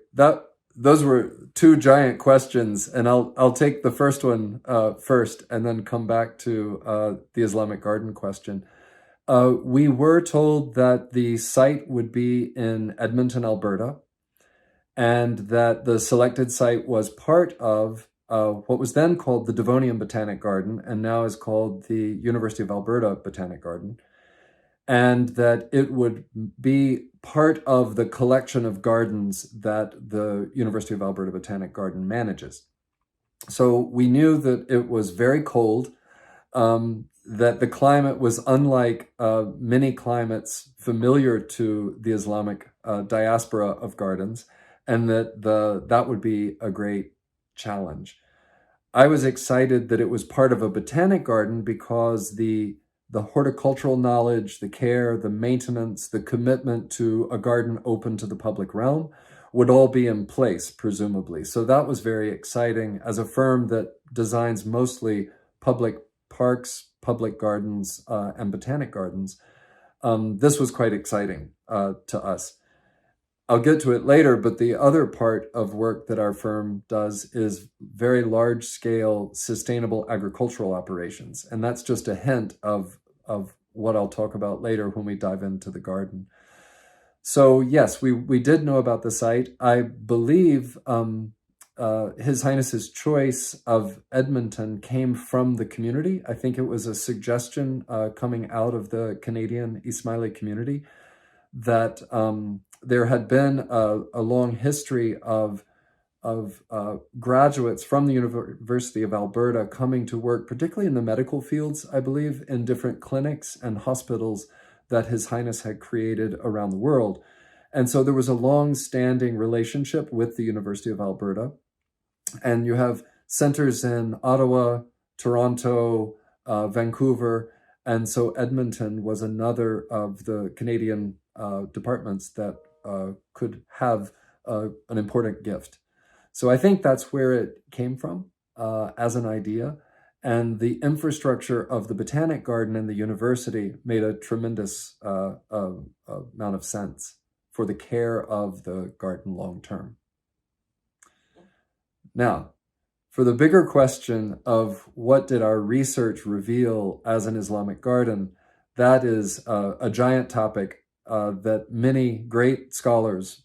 those were two giant questions, and I'll take the first one first, and then come back to the Islamic garden question. We were told that the site would be in Edmonton, Alberta, and that the selected site was part of what was then called the Devonian Botanic Garden, and now is called the University of Alberta Botanic Garden, and that it would be part of the collection of gardens that the University of Alberta Botanic Garden manages. So we knew that it was very cold, that the climate was unlike many climates familiar to the Islamic diaspora of gardens, and that would be a great challenge. I was excited that it was part of a botanic garden because the horticultural knowledge, the care, the maintenance, the commitment to a garden open to the public realm would all be in place, presumably. So that was very exciting. As a firm that designs mostly public parks, public gardens, and botanic gardens, this was quite exciting to us. I'll get to it later, but the other part of work that our firm does is very large-scale sustainable agricultural operations. And that's just a hint of what I'll talk about later when we dive into the garden. So yes, we did know about the site. I believe His Highness's choice of Edmonton came from the community. I think it was a suggestion coming out of the Canadian Ismaili community that there had been a long history of graduates from the University of Alberta coming to work, particularly in the medical fields, I believe, in different clinics and hospitals that His Highness had created around the world. And so there was a long-standing relationship with the University of Alberta. And you have centers in Ottawa, Toronto, Vancouver, and so Edmonton was another of the Canadian departments that could have an important gift. So I think that's where it came from as an idea. And the infrastructure of the Botanic Garden and the university made a tremendous amount of sense for the care of the garden long term. Now, for the bigger question of what did our research reveal as an Islamic garden, that is a giant topic that many great scholars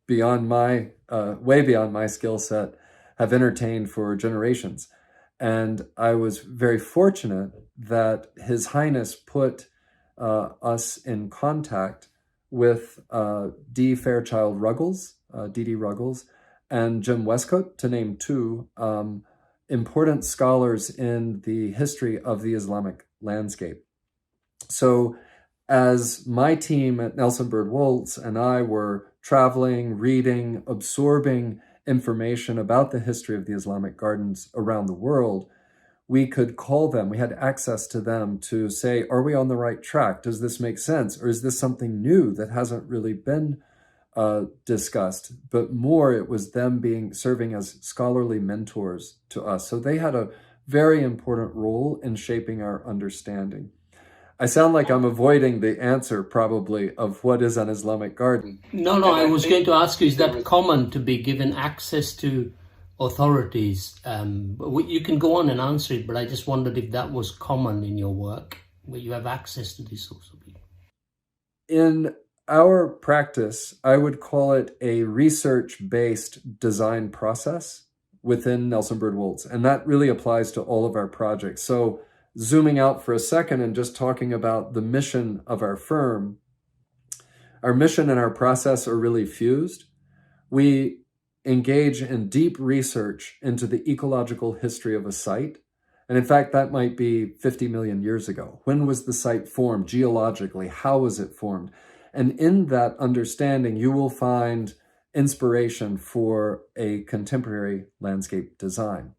beyond my, way beyond my skill set have entertained for generations. And I was very fortunate that His Highness put us in contact with D. Fairchild Ruggles, D.D. Ruggles, and Jim Westcott, to name two important scholars in the history of the Islamic landscape. So as my team at Nelson Bird Woltz and I were traveling, reading, absorbing information about the history of the Islamic gardens around the world, we could call them, we had access to them to say, are we on the right track? Does this make sense? Or is this something new that hasn't really been discussed? But more, it was them serving as scholarly mentors to us. So they had a very important role in shaping our understanding. I sound like I'm avoiding the answer probably of what is an Islamic garden. No, I was going to ask you, is that common to be given access to authorities? You can go on and answer it, but I just wondered if that was common in your work, where you have access to these sorts of people. In our practice, I would call it a research-based design process within Nelson Bird Woltz, and that really applies to all of our projects. So zooming out for a second and just talking about the mission of our firm, our mission and our process are really fused. We engage in deep research into the ecological history of a site. And in fact, that might be 50 million years ago. When was the site formed geologically? How was it formed? And in that understanding, you will find inspiration for a contemporary landscape design.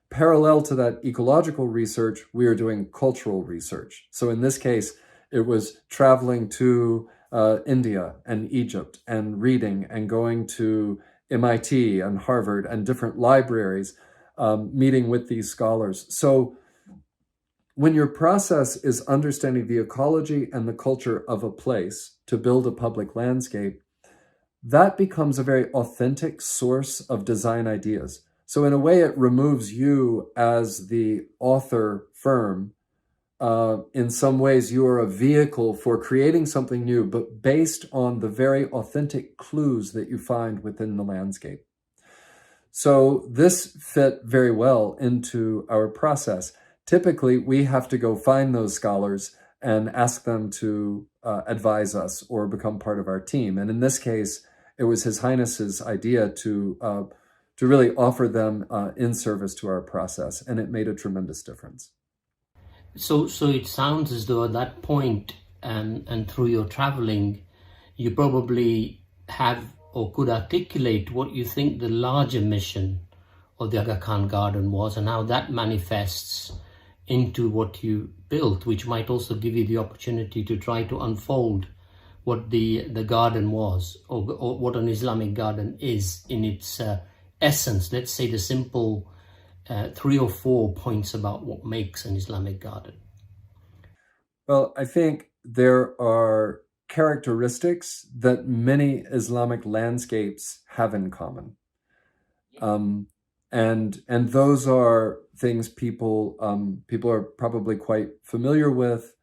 Parallel to that ecological research, we are doing cultural research. So in this case, it was traveling to India and Egypt and reading and going to MIT and Harvard and different libraries, meeting with these scholars. So when your process is understanding the ecology and the culture of a place to build a public landscape, that becomes a very authentic source of design ideas. So in a way, it removes you as the author firm. In some ways, you are a vehicle for creating something new, but based on the very authentic clues that you find within the landscape. So this fit very well into our process. Typically, we have to go find those scholars and ask them to advise us or become part of our team. And in this case, it was His Highness's idea to really offer them in service to our process, and it made a tremendous difference. So it sounds as though at that point, and through your traveling, you probably have or could articulate what you think the larger mission of the Aga Khan Garden was, and how that manifests into what you built, which might also give you the opportunity to try to unfold what the garden was, or what an Islamic garden is in its essence. Let's say the simple 3 or 4 points about what makes an Islamic garden. Well, I think there are characteristics that many Islamic landscapes have in common. And those are things people are probably quite familiar with.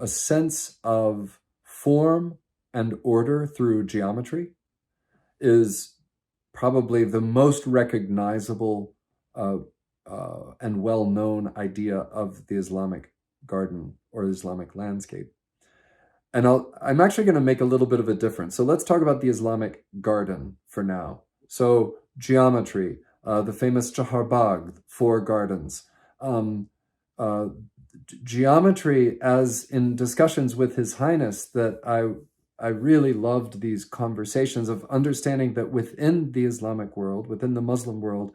A sense of form and order through geometry is probably the most recognizable and well-known idea of the Islamic garden or Islamic landscape. And I'm actually going to make a little bit of a difference. So let's talk about the Islamic garden for now. So geometry, the famous Chaharbagh, 4 gardens. Geometry, as in discussions with His Highness, that I really loved these conversations of understanding that within the Islamic world, within the Muslim world,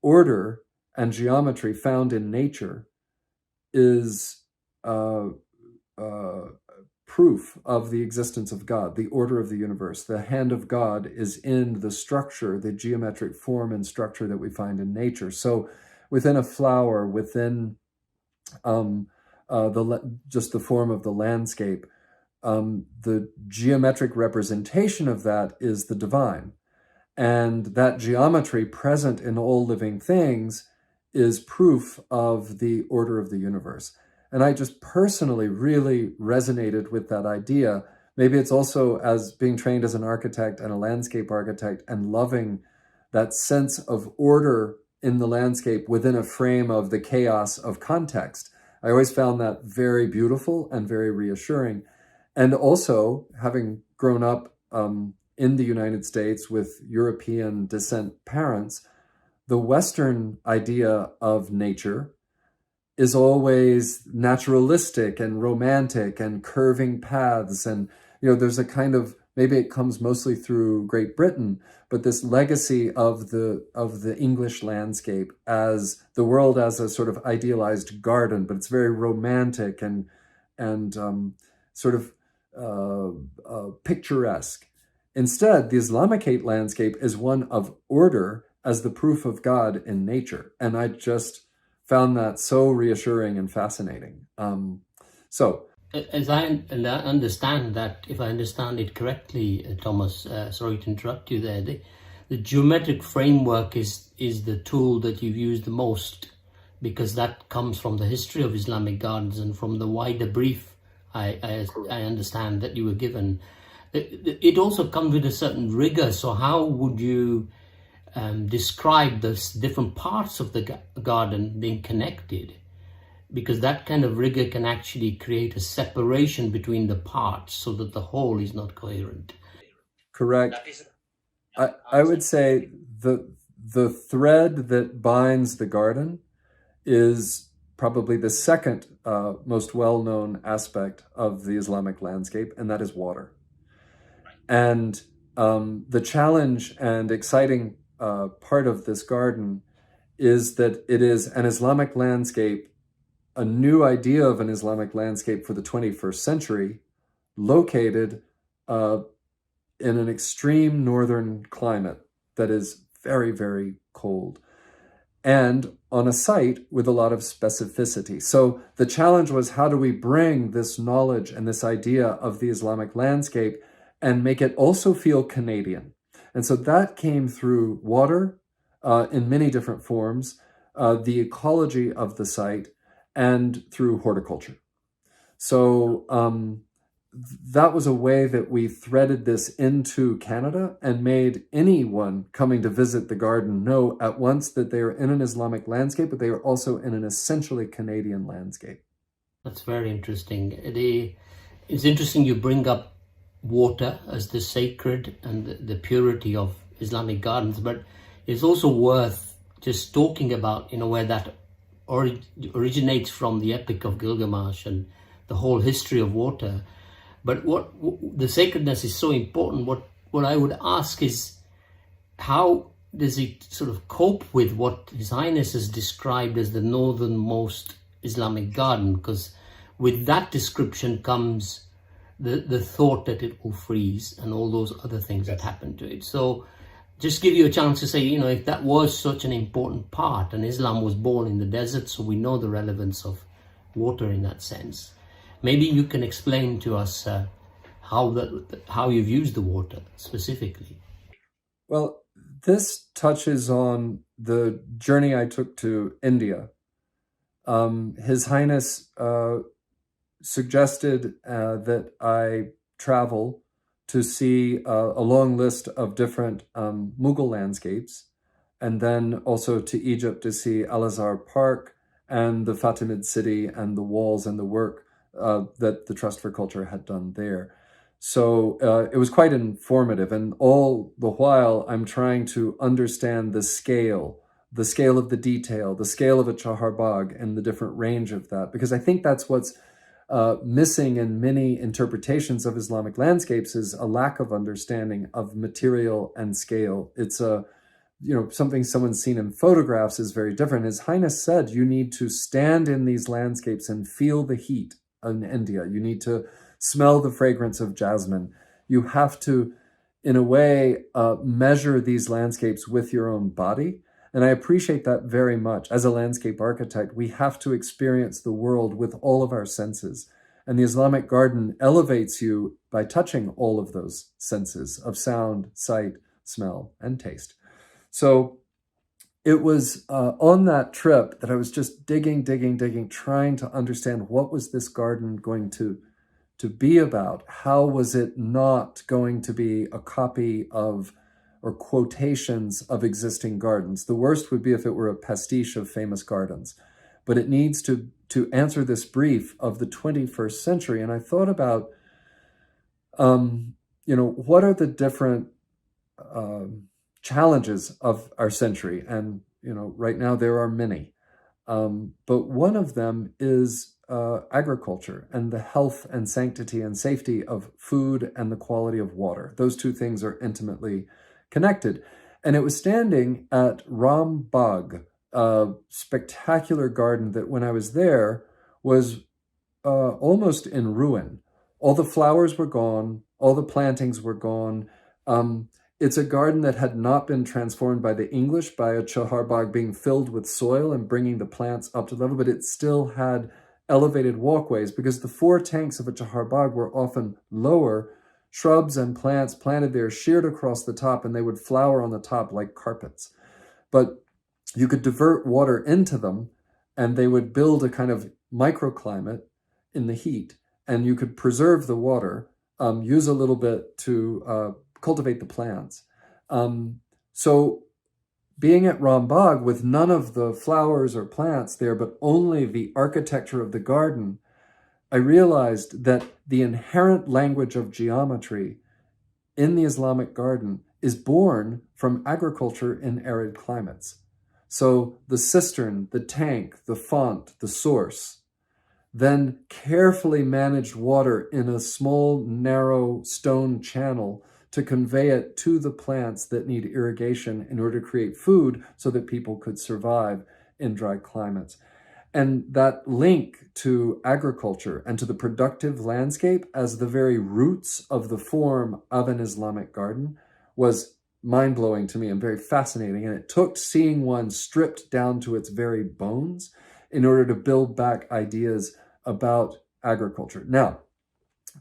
order and geometry found in nature is proof of the existence of God, the order of the universe. The hand of God is in the structure, the geometric form and structure that we find in nature. So within a flower, within just the form of the landscape, the geometric representation of that is the divine. And that geometry present in all living things is proof of the order of the universe. And I just personally really resonated with that idea. Maybe it's also as being trained as an architect and a landscape architect and loving that sense of order in the landscape within a frame of the chaos of context. I always found that very beautiful and very reassuring. And also, having grown up in the United States with European descent parents, the Western idea of nature is always naturalistic and romantic and curving paths. And, there's a kind of, maybe it comes mostly through Great Britain, but this legacy of the English landscape as the world as a sort of idealized garden, but it's very romantic and sort of picturesque. Instead, the Islamicate landscape is one of order as the proof of God in nature. And I just found that so reassuring and fascinating. As I understand that, if I understand it correctly, Thomas, sorry to interrupt you there, the geometric framework is the tool that you've used the most, because that comes from the history of Islamic gardens and from the wider brief I understand that you were given. It also comes with a certain rigor. So how would you describe the different parts of the garden being connected? Because that kind of rigor can actually create a separation between the parts so that the whole is not coherent. Correct. I would say the thread that binds the garden is probably the second most well-known aspect of the Islamic landscape, and that is water. And the challenge and exciting part of this garden is that it is an Islamic landscape, a new idea of an Islamic landscape for the 21st century, located in an extreme northern climate that is very, very cold, and on a site with a lot of specificity. So the challenge was, how do we bring this knowledge and this idea of the Islamic landscape and make it also feel Canadian? And so that came through water in many different forms, the ecology of the site, and through horticulture. So that was a way that we threaded this into Canada and made anyone coming to visit the garden know at once that they are in an Islamic landscape, but they are also in an essentially Canadian landscape. That's very interesting. It's interesting you bring up water as the sacred and the purity of Islamic gardens, but it's also worth just talking about, where that originates from, the Epic of Gilgamesh and the whole history of water. But what the sacredness is so important. What I would ask is, how does it sort of cope with what His Highness has described as the northernmost Islamic garden? Because with that description comes the thought that it will freeze and all those other things that happen to it. So just give you a chance to say, if that was such an important part, and Islam was born in the desert, so we know the relevance of water in that sense. Maybe you can explain to us how you've used the water specifically. Well, this touches on the journey I took to India. His Highness suggested that I travel to see a long list of different Mughal landscapes, and then also to Egypt to see Al-Azhar Park and the Fatimid city and the walls and the work that the Trust for Culture had done there. So it was quite informative, and all the while I'm trying to understand the scale of the detail, the scale of a Chaharbagh and the different range of that, because I think that's what's missing in many interpretations of Islamic landscapes, is a lack of understanding of material and scale. It's something someone's seen in photographs is very different. His Highness said you need to stand in these landscapes and feel the heat in India. You need to smell the fragrance of jasmine. You have to, in a way, measure these landscapes with your own body. And I appreciate that very much. As a landscape architect, we have to experience the world with all of our senses. And the Islamic garden elevates you by touching all of those senses of sound, sight, smell, and taste. So it was on that trip that I was just digging, trying to understand, what was this garden going to be about? How was it not going to be a copy of or quotations of existing gardens? The worst would be if it were a pastiche of famous gardens. But it needs to answer this brief of the 21st century. And I thought about, what are the different challenges of our century? And, right now there are many. But one of them is agriculture and the health and sanctity and safety of food and the quality of water. Those two things are intimately connected. And it was standing at Ram Bagh, a spectacular garden that when I was there was almost in ruin. All the flowers were gone, all the plantings were gone. It's a garden that had not been transformed by the English, by a Chaharbagh being filled with soil and bringing the plants up to level, but it still had elevated walkways because the four tanks of a Chaharbagh were often lower. Shrubs and plants planted there sheared across the top, and they would flower on the top like carpets. But you could divert water into them, and they would build a kind of microclimate in the heat, and you could preserve the water, use a little bit to cultivate the plants. So being at Ram Bagh with none of the flowers or plants there, but only the architecture of the garden, I realized that the inherent language of geometry in the Islamic garden is born from agriculture in arid climates. So the cistern, the tank, the font, the source, then carefully managed water in a small, narrow stone channel to convey it to the plants that need irrigation in order to create food so that people could survive in dry climates. And that link to agriculture and to the productive landscape as the very roots of the form of an Islamic garden was mind-blowing to me and very fascinating. And it took seeing one stripped down to its very bones in order to build back ideas about agriculture. Now,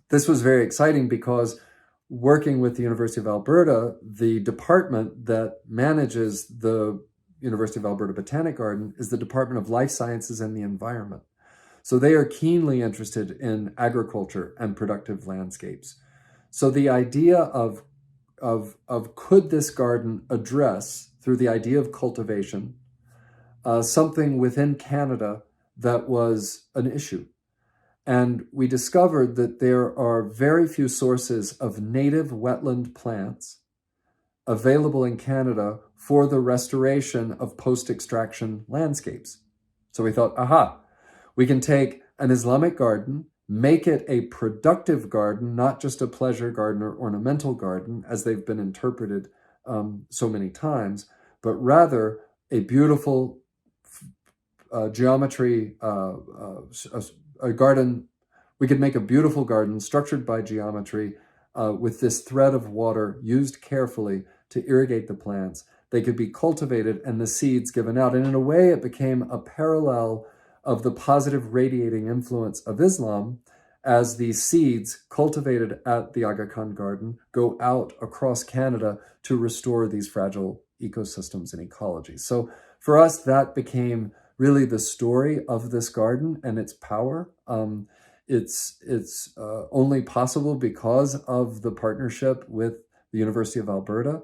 this was very exciting because working with the University of Alberta, the department that manages the University of Alberta Botanic Garden is the Department of Life Sciences and the Environment. So they are keenly interested in agriculture and productive landscapes. So the idea of could this garden address, through the idea of cultivation, something within Canada that was an issue. And we discovered that there are very few sources of native wetland plants available in Canada for the restoration of post-extraction landscapes. So we thought, aha, we can take an Islamic garden, make it a productive garden, not just a pleasure garden or ornamental garden, as they've been interpreted so many times, but rather a beautiful geometry, a garden. We could make a beautiful garden structured by geometry with this thread of water used carefully to irrigate the plants. They could be cultivated and the seeds given out. And in a way, it became a parallel of the positive radiating influence of Islam as these seeds cultivated at the Aga Khan Garden go out across Canada to restore these fragile ecosystems and ecologies. So for us, that became really the story of this garden and its power. It's only possible because of the partnership with the University of Alberta.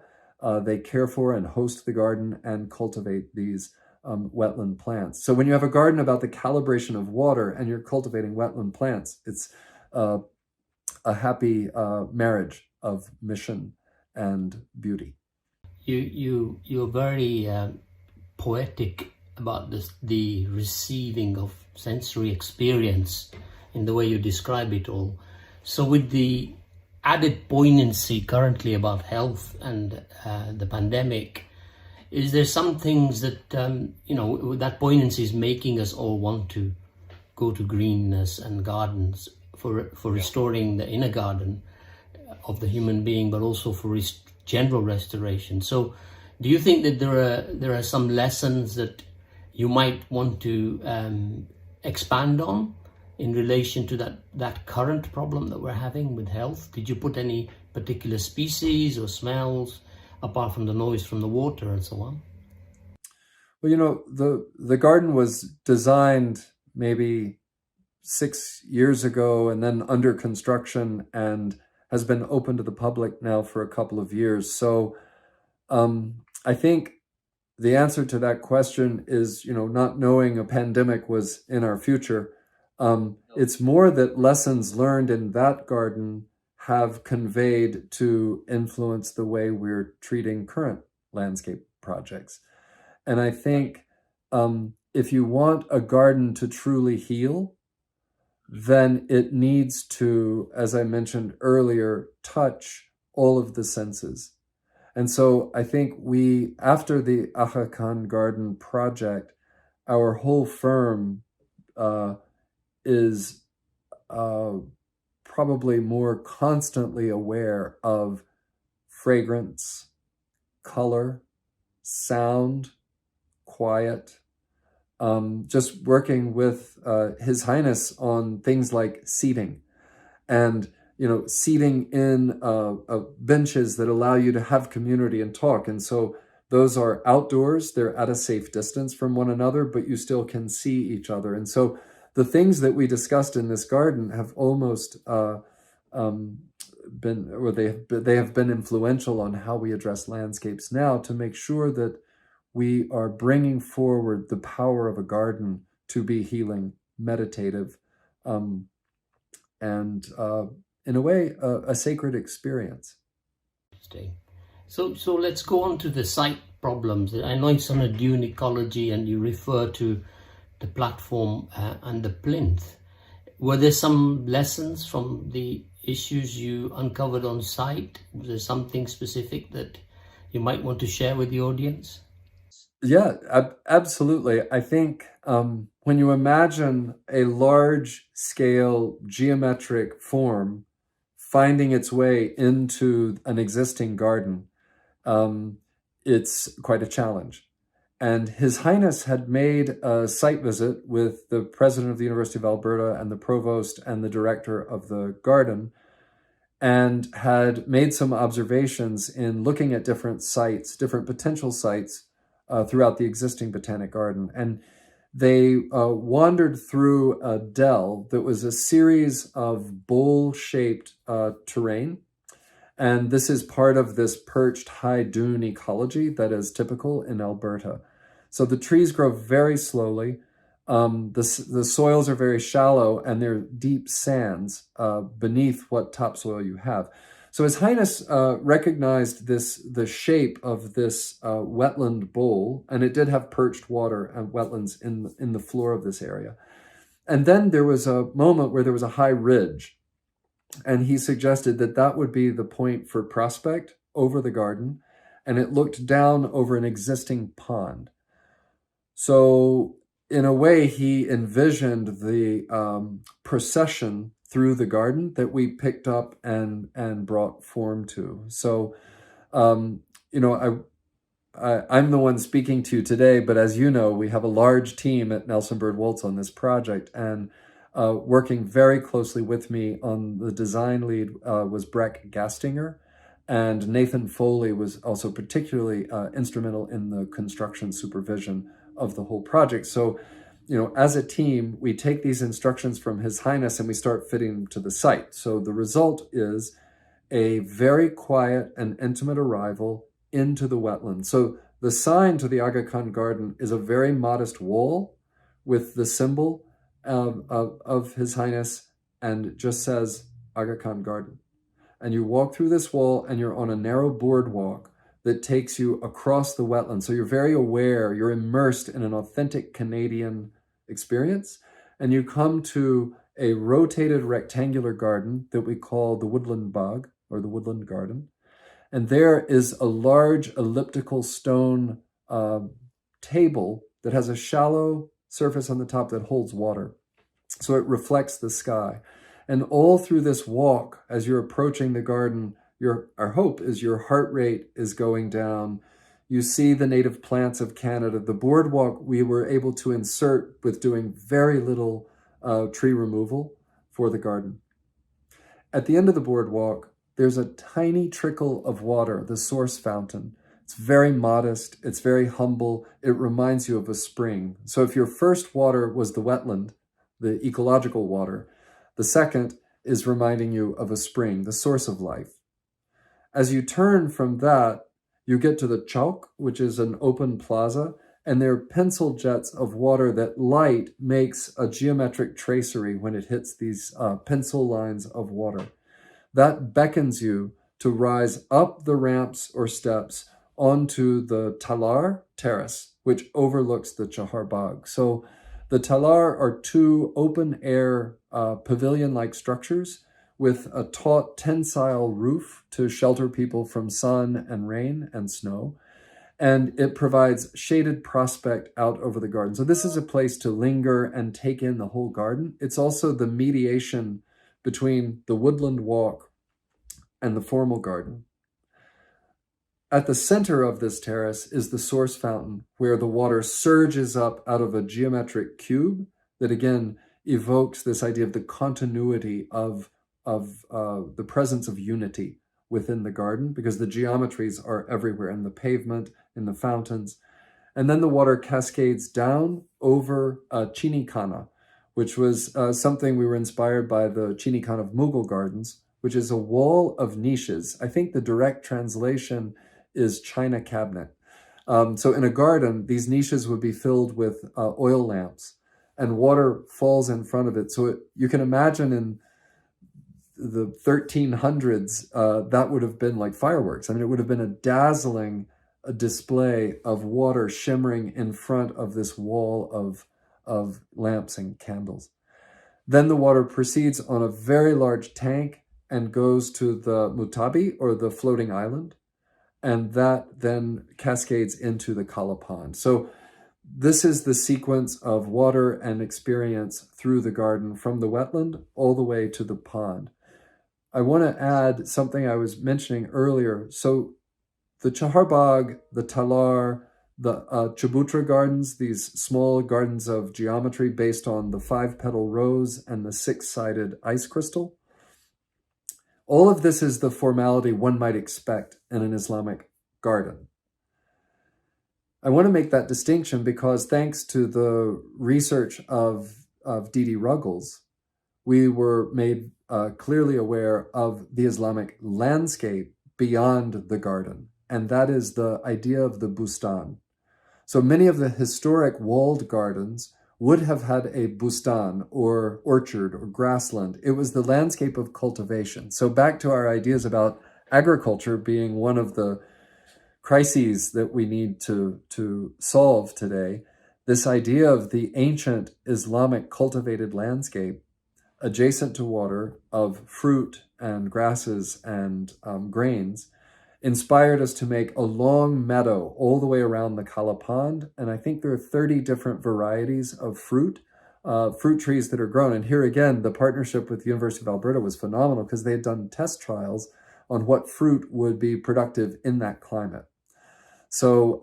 They care for and host the garden and cultivate these wetland plants. So when you have a garden about the calibration of water and you're cultivating wetland plants, it's a happy marriage of mission and beauty. You're very poetic about the receiving of sensory experience in the way you describe it all. So with the added poignancy currently about health and the pandemic, is there some things that, that poignancy is making us all want to go to greenness and gardens for restoring the inner garden of the human being, but also for general restoration? So do you think that there are some lessons that you might want to expand on in relation to that current problem that we're having with health? Did you put any particular species or smells apart from the noise from the water and so on? Well, the garden was designed maybe 6 years ago and then under construction and has been open to the public now for a couple of years. So I think the answer to that question is, not knowing a pandemic was in our future. It's more that lessons learned in that garden have conveyed to influence the way we're treating current landscape projects. And I think if you want a garden to truly heal, then it needs to, as I mentioned earlier, touch all of the senses. And so I think after the Aga Khan Garden project, our whole firm is probably more constantly aware of fragrance, color, sound, quiet, just working with His Highness on things like seating and seating in benches that allow you to have community and talk. And so those are outdoors, they're at a safe distance from one another, but you still can see each other. And so the things that we discussed in this garden have almost been, or they have been influential on how we address landscapes now to make sure that we are bringing forward the power of a garden to be healing, meditative, and in a way, a sacred experience. So let's go on to the site problems. I know it's on a dune ecology and you refer to the platform and the plinth. Were there some lessons from the issues you uncovered on site? Was there something specific that you might want to share with the audience? Yeah, absolutely. I think when you imagine a large scale geometric form finding its way into an existing garden, it's quite a challenge. And His Highness had made a site visit with the president of the University of Alberta and the provost and the director of the garden, and had made some observations in looking at different sites, different potential sites throughout the existing botanic garden. And they wandered through a dell that was a series of bowl-shaped terrain. And this is part of this perched high dune ecology that is typical in Alberta. So the trees grow very slowly. The soils are very shallow, and they're deep sands beneath what topsoil you have. So His Highness recognized the shape of this wetland bowl, and it did have perched water and wetlands in the floor of this area. And then there was a moment where there was a high ridge, and he suggested that that would be the point for prospect over the garden, and it looked down over an existing pond. So in a way, he envisioned the procession through the garden that we picked up and brought form to. So, I'm the one speaking to you today, but as you know, we have a large team at Nelson Bird Woltz on this project, and working very closely with me on the design lead was Breck Gastinger, and Nathan Foley was also particularly instrumental in the construction supervision of the whole project. So, as a team, we take these instructions from His Highness and we start fitting them to the site. So the result is a very quiet and intimate arrival into the wetland. So the sign to the Aga Khan Garden is a very modest wall with the symbol of His Highness, and it just says Aga Khan Garden. And you walk through this wall and you're on a narrow boardwalk that takes you across the wetland. So you're very aware, you're immersed in an authentic Canadian experience, and you come to a rotated rectangular garden that we call the Woodland Bog, or the Woodland Garden. And there is a large elliptical stone table that has a shallow surface on the top that holds water. So it reflects the sky. And all through this walk, as you're approaching the garden, our hope is your heart rate is going down. You see the native plants of Canada. The boardwalk we were able to insert with doing very little tree removal for the garden. At the end of the boardwalk, there's a tiny trickle of water, the source fountain. It's very modest, it's very humble. It reminds you of a spring. So if your first water was the wetland, the ecological water, the second is reminding you of a spring, the source of life. As you turn from that, you get to the Chowk, which is an open plaza, and there are pencil jets of water that light makes a geometric tracery when it hits these pencil lines of water. That beckons you to rise up the ramps or steps onto the Talar terrace, which overlooks the Chahar Bagh. So the Talar are two open-air pavilion-like structures with a taut tensile roof to shelter people from sun and rain and snow. And it provides shaded prospect out over the garden. So this is a place to linger and take in the whole garden. It's also the mediation between the woodland walk and the formal garden. At the center of this terrace is the source fountain, where the water surges up out of a geometric cube that again evokes this idea of the continuity of the presence of unity within the garden, because the geometries are everywhere, in the pavement, in the fountains. And then the water cascades down over Chini Khana, which was something we were inspired by the Chini Khan of Mughal gardens, which is a wall of niches. I think the direct translation is China cabinet. So in a garden, these niches would be filled with oil lamps, and water falls in front of it. So you can imagine in the 1300s, that would have been like fireworks. I mean, it would have been a dazzling display of water shimmering in front of this wall of lamps and candles. Then the water proceeds on a very large tank and goes to the Mutabi, or the floating island, and that then cascades into the Kala Pond. So this is the sequence of water and experience through the garden, from the wetland all the way to the pond. I want to add something I was mentioning earlier. So the Chaharbagh, the Talar, the Chabutra gardens, these small gardens of geometry based on the 5-petal rose and the 6-sided ice crystal. All of this is the formality one might expect in an Islamic garden. I want to make that distinction because thanks to the research of Didi Ruggles, we were made clearly aware of the Islamic landscape beyond the garden, and that is the idea of the bustan. So many of the historic walled gardens would have had a bustan, or orchard, or grassland. It was the landscape of cultivation. So back to our ideas about agriculture being one of the crises that we need to solve today, this idea of the ancient Islamic cultivated landscape adjacent to water of fruit and grasses and grains inspired us to make a long meadow all the way around the Kala Pond. And I think there are 30 different varieties of fruit trees that are grown. And here again, the partnership with the University of Alberta was phenomenal because they had done test trials on what fruit would be productive in that climate. So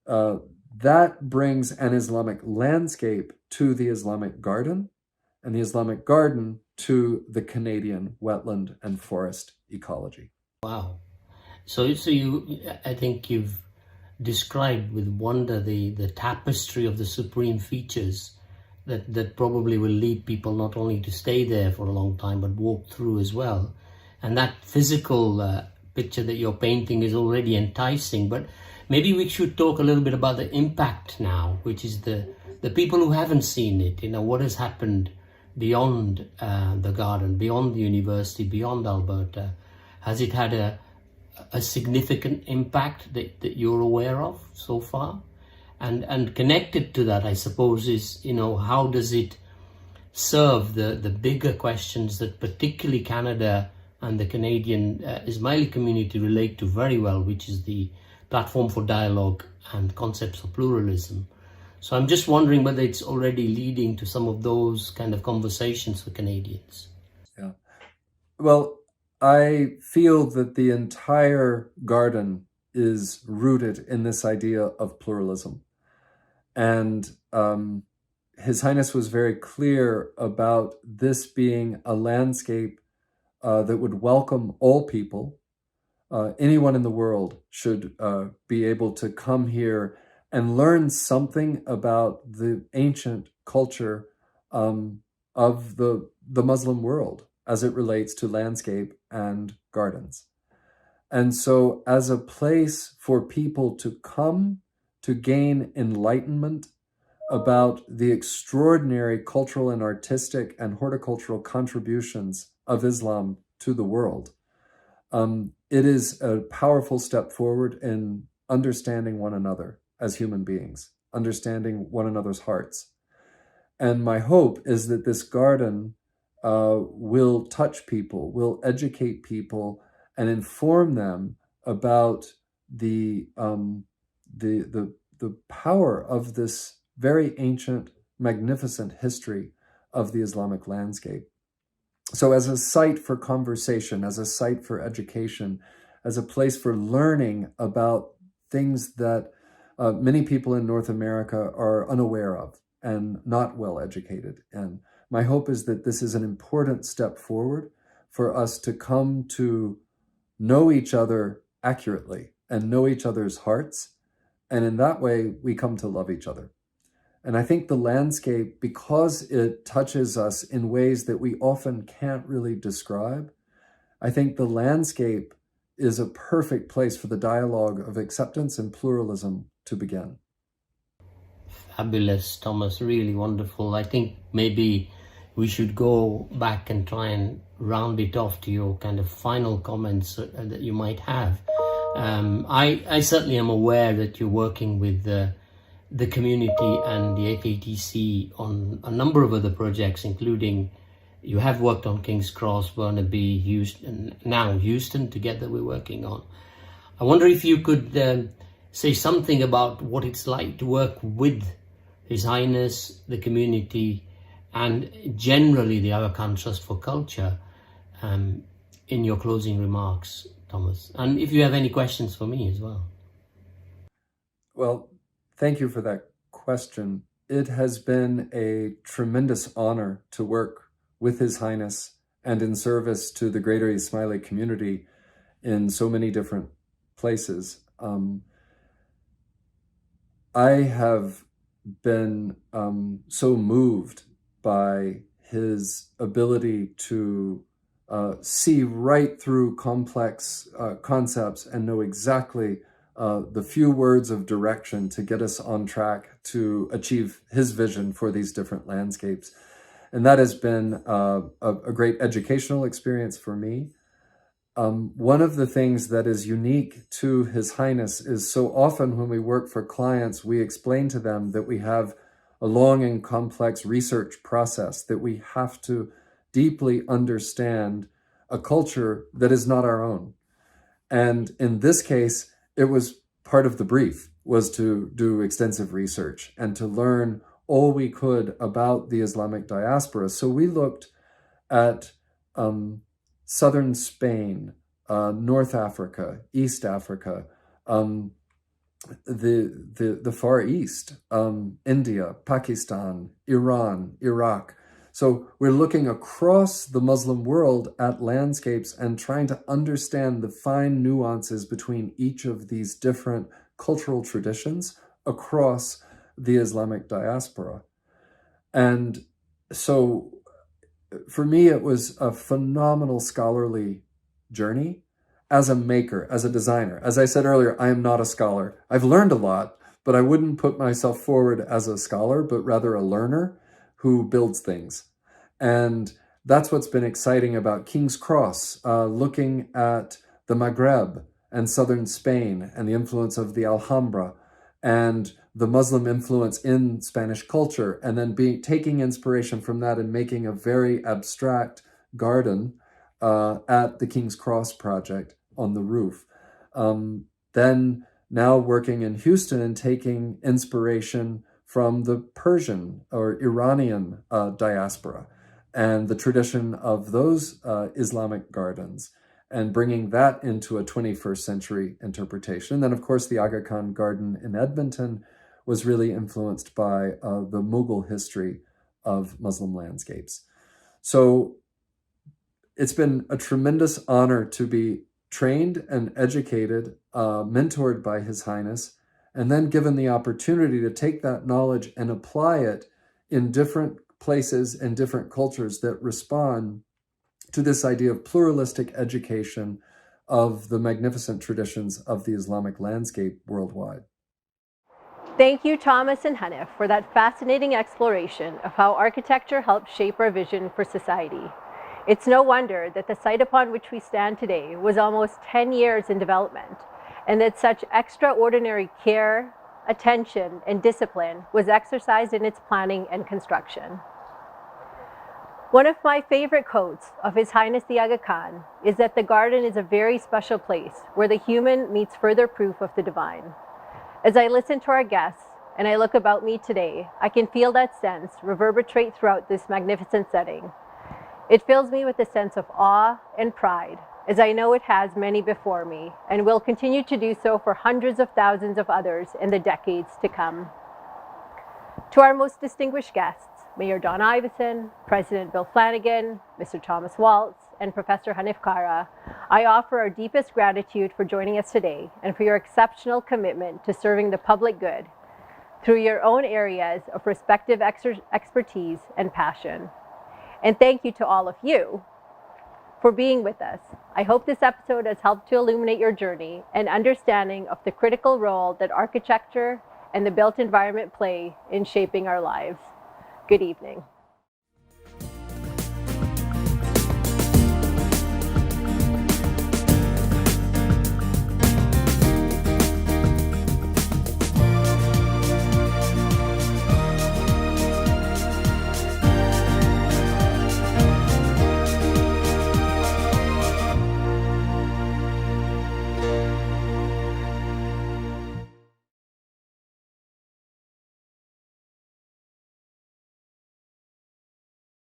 that brings an Islamic landscape to the Islamic garden, and the Islamic garden to the Canadian wetland and forest ecology. Wow. So you, I think you've described with wonder the tapestry of the supreme features that probably will lead people not only to stay there for a long time, but walk through as well. And that physical picture that you're painting is already enticing, but maybe we should talk a little bit about the impact now, which is the people who haven't seen it, what has happened beyond the garden, beyond the university, beyond Alberta. Has it had a significant impact that you're aware of so far? And connected to that, I suppose, is, how does it serve the bigger questions that particularly Canada and the Canadian Ismaili community relate to very well, which is the platform for dialogue and concepts of pluralism. So I'm just wondering whether it's already leading to some of those kind of conversations for Canadians. Yeah. Well, I feel that the entire garden is rooted in this idea of pluralism. And His Highness was very clear about this being a landscape that would welcome all people. Anyone in the world should be able to come here and learn something about the ancient culture of the Muslim world as it relates to landscape and gardens. And so as a place for people to come to gain enlightenment about the extraordinary cultural and artistic and horticultural contributions of Islam to the world, it is a powerful step forward in understanding one another as human beings, understanding one another's hearts. And my hope is that this garden will touch people, will educate people, and inform them about the power of this very ancient, magnificent history of the Islamic landscape. So as a site for conversation, as a site for education, as a place for learning about things that many people in North America are unaware of and not well educated. And my hope is that this is an important step forward for us to come to know each other accurately and know each other's hearts. And in that way, we come to love each other. And I think the landscape, because it touches us in ways that we often can't really describe, I think the landscape is a perfect place for the dialogue of acceptance and pluralism to begin. Fabulous, Thomas, really wonderful. I think maybe we should go back and try and round it off to your kind of final comments that you might have. I certainly am aware that you're working with the community and the AKTC on a number of other projects, including You have worked on King's Cross, Burnaby, Houston, now Houston, together we're working on. I wonder if you could say something about what it's like to work with His Highness, the community, and generally the Aga Khan Trust for Culture in your closing remarks, Thomas. And if you have any questions for me as well. Well, thank you for that question. It has been a tremendous honor to work with His Highness and in service to the greater Ismaili community in so many different places. I have been so moved by his ability to see right through complex concepts and know exactly the few words of direction to get us on track to achieve his vision for these different landscapes. And that has been a great educational experience for me. One of the things that is unique to His Highness is so often when we work for clients, we explain to them that we have a long and complex research process, that we have to deeply understand a culture that is not our own. And in this case, it was part of the brief, was to do extensive research and to learn all we could about the Islamic diaspora. So we looked at southern Spain, North Africa, East Africa, the Far East, India, Pakistan, Iran, Iraq. So we're looking across the Muslim world at landscapes and trying to understand the fine nuances between each of these different cultural traditions across the Islamic diaspora. And so for me, it was a phenomenal scholarly journey as a maker, as a designer. As I said earlier, I am not a scholar. I've learned a lot, but I wouldn't put myself forward as a scholar, but rather a learner who builds things. And that's what's been exciting about King's Cross, looking at the Maghreb and southern Spain and the influence of the Alhambra and the Muslim influence in Spanish culture, and then taking inspiration from that and making a very abstract garden at the King's Cross project on the roof. Then now working in Houston and taking inspiration from the Persian or Iranian diaspora and the tradition of those Islamic gardens, and bringing that into a 21st century interpretation. And then, of course, the Aga Khan Garden in Edmonton was really influenced by the Mughal history of Muslim landscapes. So it's been a tremendous honor to be trained and educated, mentored by His Highness, and then given the opportunity to take that knowledge and apply it in different places and different cultures that respond to this idea of pluralistic education of the magnificent traditions of the Islamic landscape worldwide. Thank you, Thomas and Hanif, for that fascinating exploration of how architecture helps shape our vision for society. It's no wonder that the site upon which we stand today was almost 10 years in development, and that such extraordinary care, attention, and discipline was exercised in its planning and construction. One of my favorite quotes of His Highness the Aga Khan is that the garden is a very special place where the human meets further proof of the divine. As I listen to our guests and I look about me today, I can feel that sense reverberate throughout this magnificent setting. It fills me with a sense of awe and pride, as I know it has many before me and will continue to do so for hundreds of thousands of others in the decades to come. To our most distinguished guests, Mayor Don Iveson, President Bill Flanagan, Mr. Thomas Woltz, and Professor Hanif Kara, I offer our deepest gratitude for joining us today and for your exceptional commitment to serving the public good through your own areas of respective expertise and passion. And thank you to all of you for being with us. I hope this episode has helped to illuminate your journey and understanding of the critical role that architecture and the built environment play in shaping our lives. Good evening.